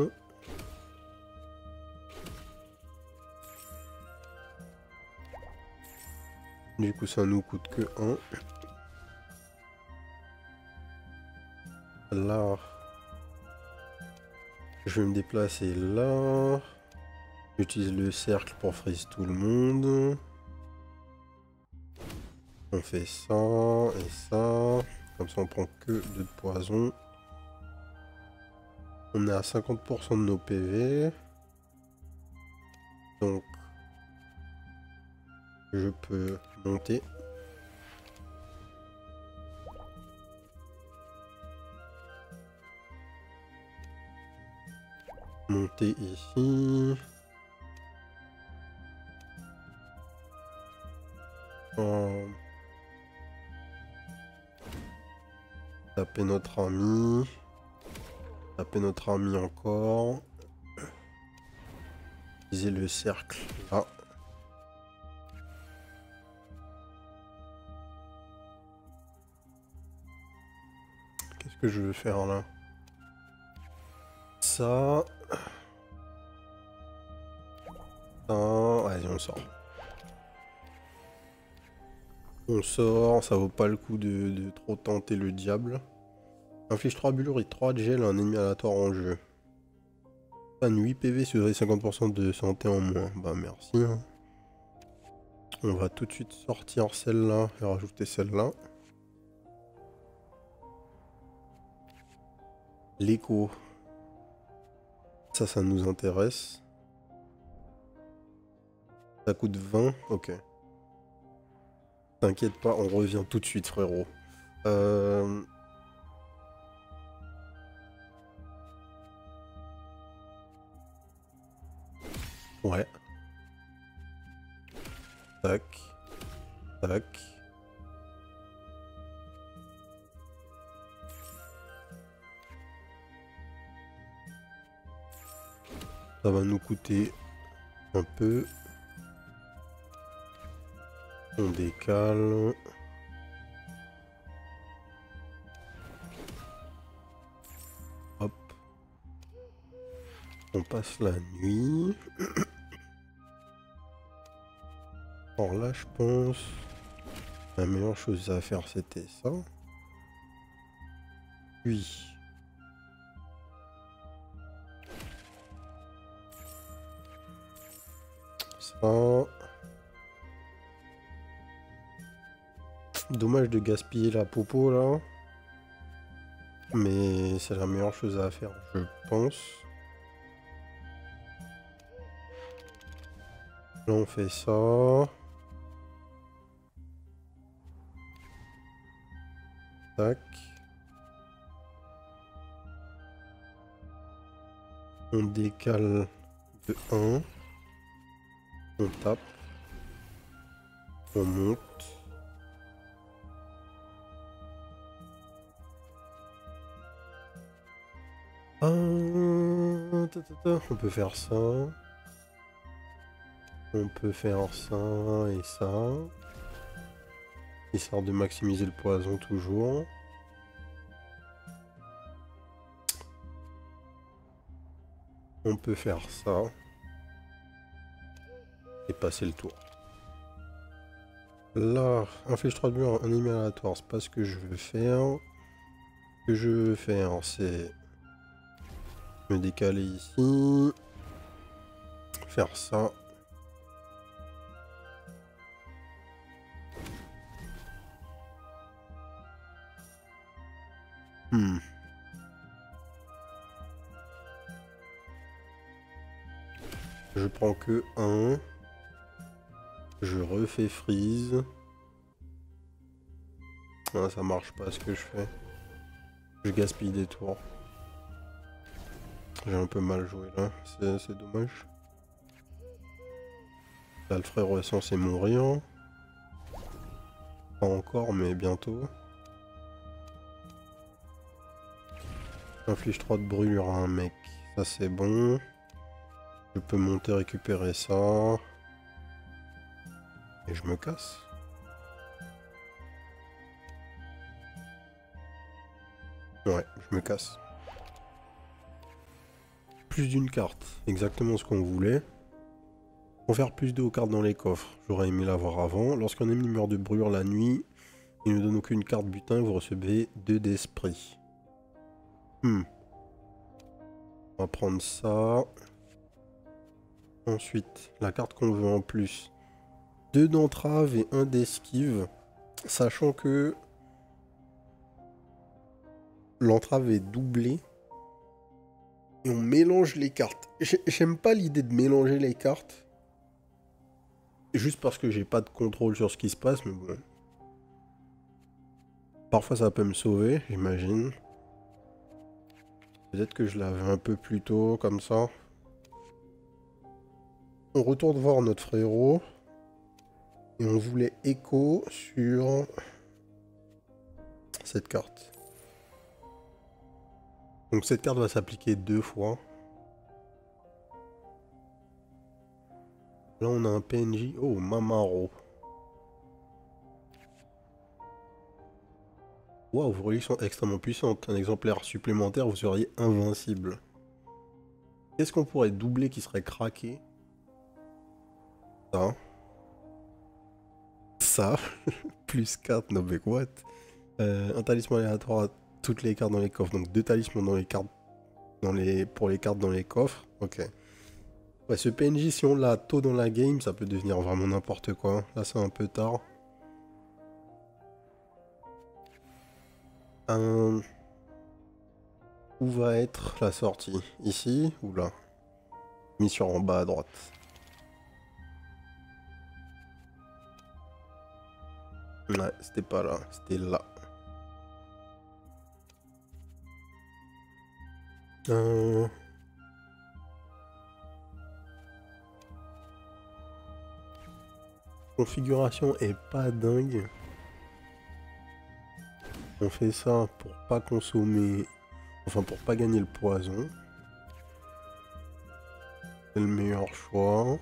Du coup, ça nous coûte que 1. Là, je vais me déplacer là. J'utilise le cercle pour freeze tout le monde. On fait ça et ça. Comme ça, on prend que 2 de poison. On est à 50% de nos PV. Donc, je peux monter. Monter ici. Taper notre ami. Taper notre ami encore. Utiliser le cercle là. Qu'est-ce que je veux faire là? Ça. Ça. Vas-y, on sort. On sort, ça vaut pas le coup de trop tenter le diable. Inflige 3 brûlures et 3 de gel à un ennemi aléatoire en jeu. Fan 8 PV si vous avez 50% de santé en moins. Bah merci. Hein. On va tout de suite sortir celle-là et rajouter celle-là. L'écho. Ça nous intéresse. Ça coûte 20. Ok. T'inquiète pas, on revient tout de suite, frérot. Ouais. Tac. Tac. Ça va nous coûter un peu. On décale. Hop. On passe la nuit. Alors là, je pense... La meilleure chose à faire, c'était ça. Puis... Ça... Dommage de gaspiller la popo, là. Mais c'est la meilleure chose à faire, je pense. Là, on fait ça. Tac. On décale de 1. On tape. On monte. On peut faire ça. On peut faire ça et ça. Histoire de maximiser le poison toujours. On peut faire ça. Et passer le tour. Là, inflige 3 de mur, un ennemi aléatoire, c'est pas ce que je veux faire. Ce que je veux faire, c'est me décaler ici. Faire ça. Je prends que 1. Je refais freeze. Ah, ça marche pas ce que je fais. Je gaspille des tours. J'ai un peu mal joué là, c'est dommage. Là, le frère est censé mourir. Pas encore, mais bientôt. Inflige 3 de brûlure à un mec. Ça, c'est bon. Je peux monter récupérer ça. Et je me casse. Ouais, je me casse. Plus d'une carte. Exactement ce qu'on voulait. Pour faire plus de cartes dans les coffres. J'aurais aimé l'avoir avant. Lorsqu'un ennemi meurt de brûlure la nuit, il ne donne aucune carte butin, vous recevez 2 d'esprit. On va prendre ça. Ensuite, la carte qu'on veut en plus. 2 d'entrave et 1 d'esquive. Sachant que l'entrave est doublée. Et on mélange les cartes. J'aime pas l'idée de mélanger les cartes. Juste parce que j'ai pas de contrôle sur ce qui se passe, mais bon. Parfois ça peut me sauver, j'imagine. Peut-être que je l'avais un peu plus tôt, comme ça. On retourne voir notre frérot. Et on voulait écho sur cette carte. Donc cette carte va s'appliquer 2 fois. Là on a un PNJ. Oh, Mamaro. Waouh, vos reliques sont extrêmement puissantes. Un exemplaire supplémentaire, vous seriez invincible. Qu'est-ce qu'on pourrait doubler qui serait craqué? Ça. Ça. Plus 4, no mais what? Un talisman aléatoire à toutes les cartes dans les coffres. Donc 2 talismans dans les cartes. Pour les cartes dans les coffres. Ok. Ouais, ce PNJ, si on l'a tôt dans la game, ça peut devenir vraiment n'importe quoi. Là, c'est un peu tard. Où va être la sortie? Ici ou là? Mission en bas à droite. Ouais, c'était pas là, c'était là. Configuration est pas dingue. On fait ça pour pas consommer... Enfin, pour pas gagner le poison. C'est le meilleur choix.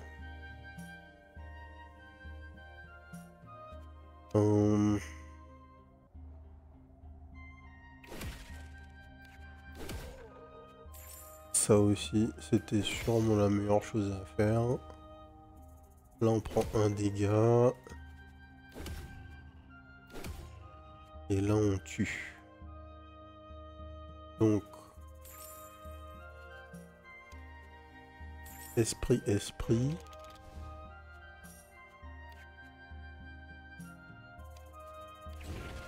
Ça aussi, c'était sûrement la meilleure chose à faire. Là, on prend un dégât. Et là, on tue. Donc... Esprit, esprit.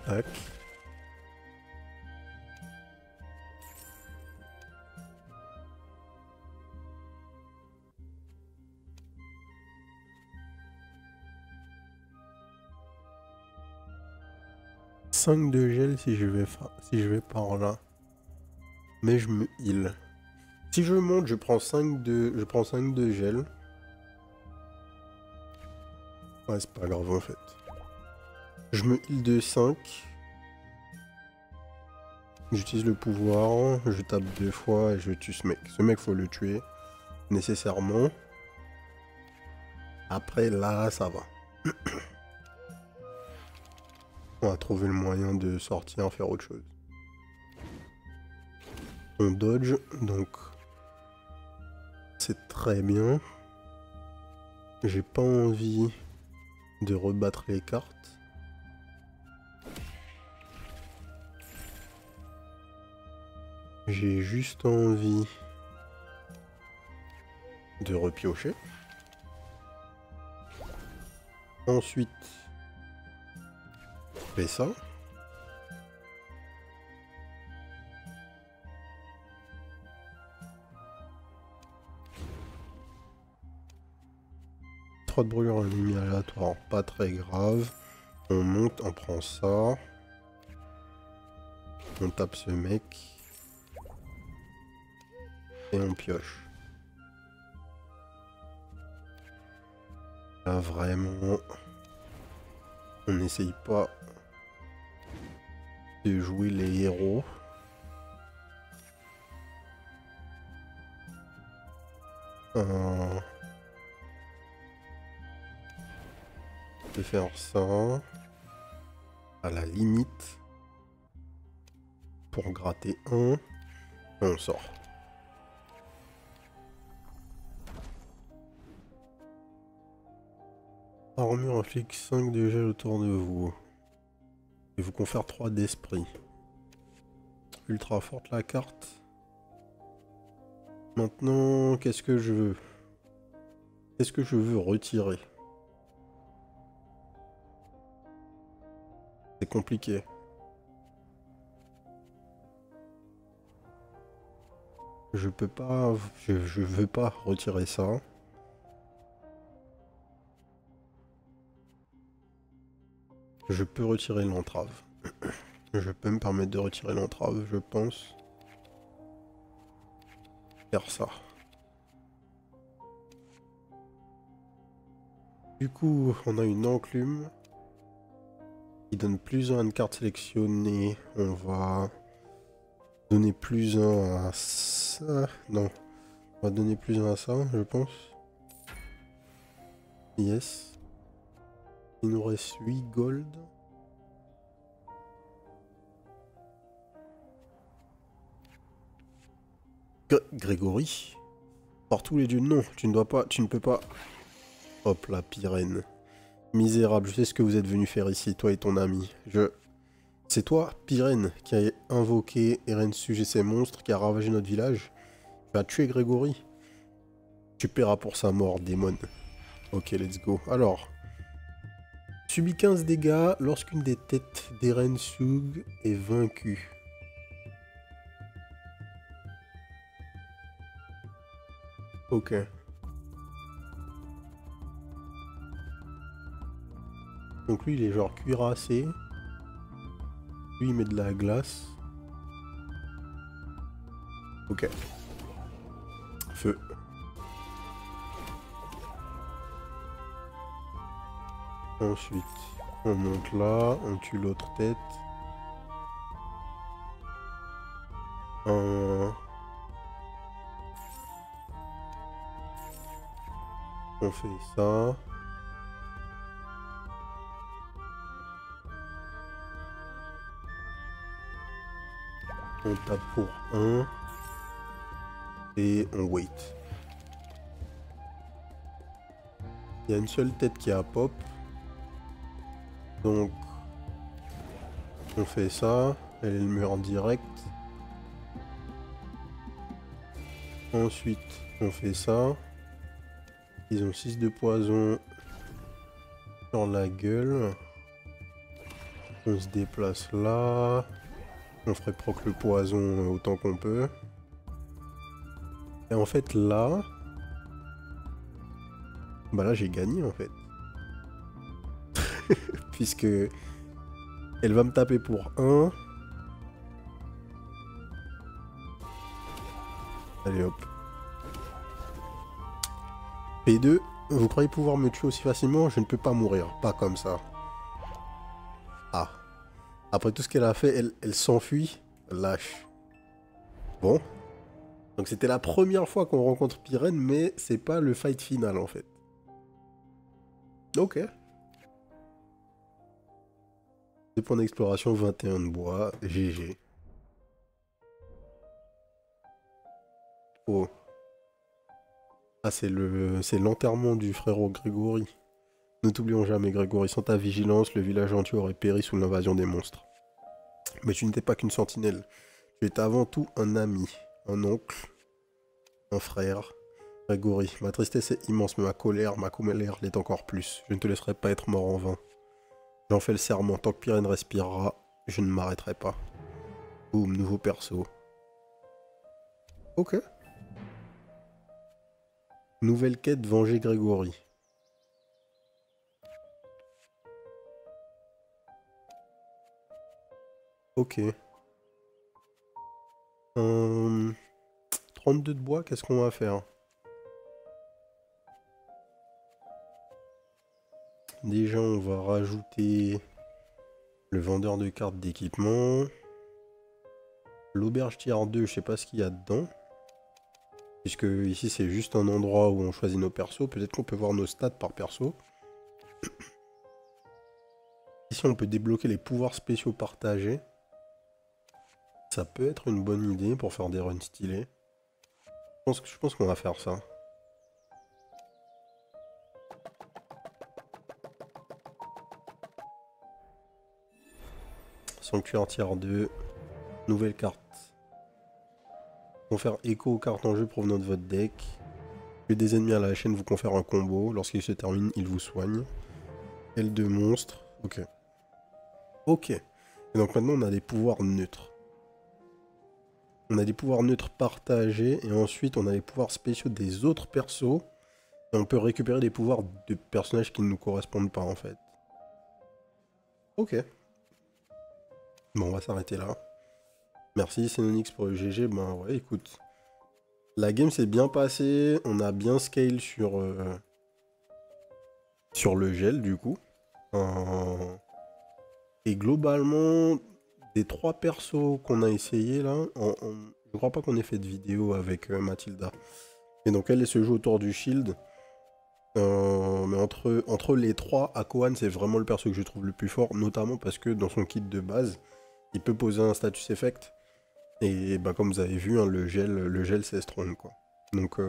Tac. « 5 de gel si je vais par là. Mais je me heal. Si je monte, je prends 5 de gel. Ouais, c'est pas grave en fait. Je me heal de 5. J'utilise le pouvoir, je tape 2 fois et je tue ce mec. Ce mec, faut le tuer. Nécessairement. Après, là, ça va. On va trouver le moyen de sortir, faire autre chose. On dodge, donc... C'est très bien. J'ai pas envie de rebattre les cartes. J'ai juste envie de repiocher. Ensuite, je fais ça. De brûlure en ennemi aléatoire, pas très grave. On monte, on prend ça. On tape ce mec. Et on pioche. Là vraiment, on n'essaye pas de jouer les héros. De faire ça à la limite pour gratter un et on sort. Armure inflige 5 de gel autour de vous et vous confère 3 d'esprit. Ultra forte la carte. Maintenant, qu'est-ce que je veux? Qu'est-ce que je veux retirer? C'est compliqué. Je peux pas... Je veux pas retirer ça. Je peux retirer l'entrave. Je peux me permettre de retirer l'entrave, je pense. Faire ça. Du coup, on a une enclume qui donne plus 1 de cartes sélectionnées. On va Donner plus un à ça. Non. On va donner plus un à ça, je pense. Yes. Il nous reste 8 gold. Grégory. Par tous les dieux, non, tu ne dois pas, tu ne peux pas. Hop là, Pyrène. Misérable, je sais ce que vous êtes venu faire ici, toi et ton ami. C'est toi, Pyrène, qui a invoqué Erensuge et ses monstres, qui a ravagé notre village. Tu as tué Grégory. Tu paieras pour sa mort, démon. Ok, let's go. Alors, subis 15 dégâts lorsqu'une des têtes d'Erensuge est vaincue. Ok. Donc lui, il est genre cuirassé. Lui, il met de la glace. Ok. Feu. Ensuite, on monte là, on tue l'autre tête. On fait ça. On tape pour 1. Et on wait. Il y a une seule tête qui a pop. Donc, on fait ça. Elle est le mur en direct. Ensuite, on fait ça. Ils ont 6 de poison sur la gueule. On se déplace là. On ferait proc le poison autant qu'on peut. Et en fait là... Bah là j'ai gagné en fait. Puisque... Elle va me taper pour 1. Allez hop. P2. Vous croyez pouvoir me tuer aussi facilement? Je ne peux pas mourir. Pas comme ça. Ah. Après tout ce qu'elle a fait, elle s'enfuit. Lâche. Bon. Donc c'était la première fois qu'on rencontre Pyrène, mais c'est pas le fight final en fait. Ok. 2 points d'exploration, 21 de bois. GG. Oh. Ah, c'est l'enterrement du frérot Grégory. Ne t'oublions jamais, Grégory. Sans ta vigilance, le village entier aurait péri sous l'invasion des monstres. Mais tu n'étais pas qu'une sentinelle. Tu étais avant tout un ami, un oncle, un frère. Grégory, ma tristesse est immense, mais ma colère l'est encore plus. Je ne te laisserai pas être mort en vain. J'en fais le serment, tant que Pyrène respirera, je ne m'arrêterai pas. Boum, nouveau perso. Ok. Nouvelle quête, venger Grégory. Ok. 32 de bois, qu'est-ce qu'on va faire? Déjà, on va rajouter le vendeur de cartes d'équipement. L'auberge tiers 2, je sais pas ce qu'il y a dedans. Puisque ici, c'est juste un endroit où on choisit nos persos. Peut-être qu'on peut voir nos stats par perso. Ici, on peut débloquer les pouvoirs spéciaux partagés. Ça peut être une bonne idée pour faire des runs stylés. Je pense qu'on va faire ça. Sanctuaire tiers 2. Nouvelle carte. Confère écho aux cartes en jeu provenant de votre deck. Que des ennemis à la chaîne vous confèrent un combo. Lorsqu'il se termine, il vous soigne. Aile de monstre. Ok. Ok. Et donc maintenant, on a des pouvoirs neutres. On a des pouvoirs neutres partagés. Et ensuite, on a les pouvoirs spéciaux des autres persos. Et on peut récupérer des pouvoirs de personnages qui ne nous correspondent pas, en fait. Ok. Bon, on va s'arrêter là. Merci Xenonix pour le GG. Ben ouais, écoute. La game s'est bien passée. On a bien scale sur le gel, du coup. Et globalement, des 3 persos qu'on a essayé là, je crois pas qu'on ait fait de vidéo avec Mathilda. Et donc elle se joue autour du shield. Mais entre les 3, Akoan c'est vraiment le perso que je trouve le plus fort, notamment parce que dans son kit de base, il peut poser un status effect. Et bah comme vous avez vu, hein, le gel c'est strong quoi. Donc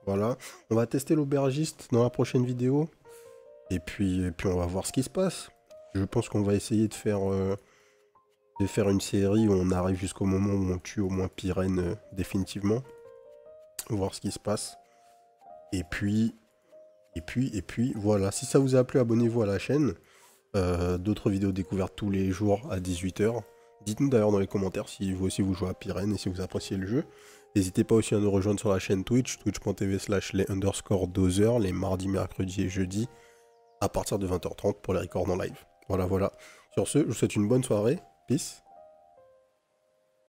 voilà. On va tester l'aubergiste dans la prochaine vidéo. Et puis on va voir ce qui se passe. Je pense qu'on va essayer de faire une série où on arrive jusqu'au moment où on tue au moins Pyrène définitivement. Voir ce qui se passe. Et puis voilà. Si ça vous a plu, abonnez-vous à la chaîne. D'autres vidéos découvertes tous les jours à 18 h. Dites-nous d'ailleurs dans les commentaires si vous aussi vous jouez à Pyrène et si vous appréciez le jeu. N'hésitez pas aussi à nous rejoindre sur la chaîne Twitch, twitch.tv/les_doseurs, les mardis, mercredis et jeudis, à partir de 20 h 30 pour les records en live. Voilà. Sur ce, je vous souhaite une bonne soirée. Peace.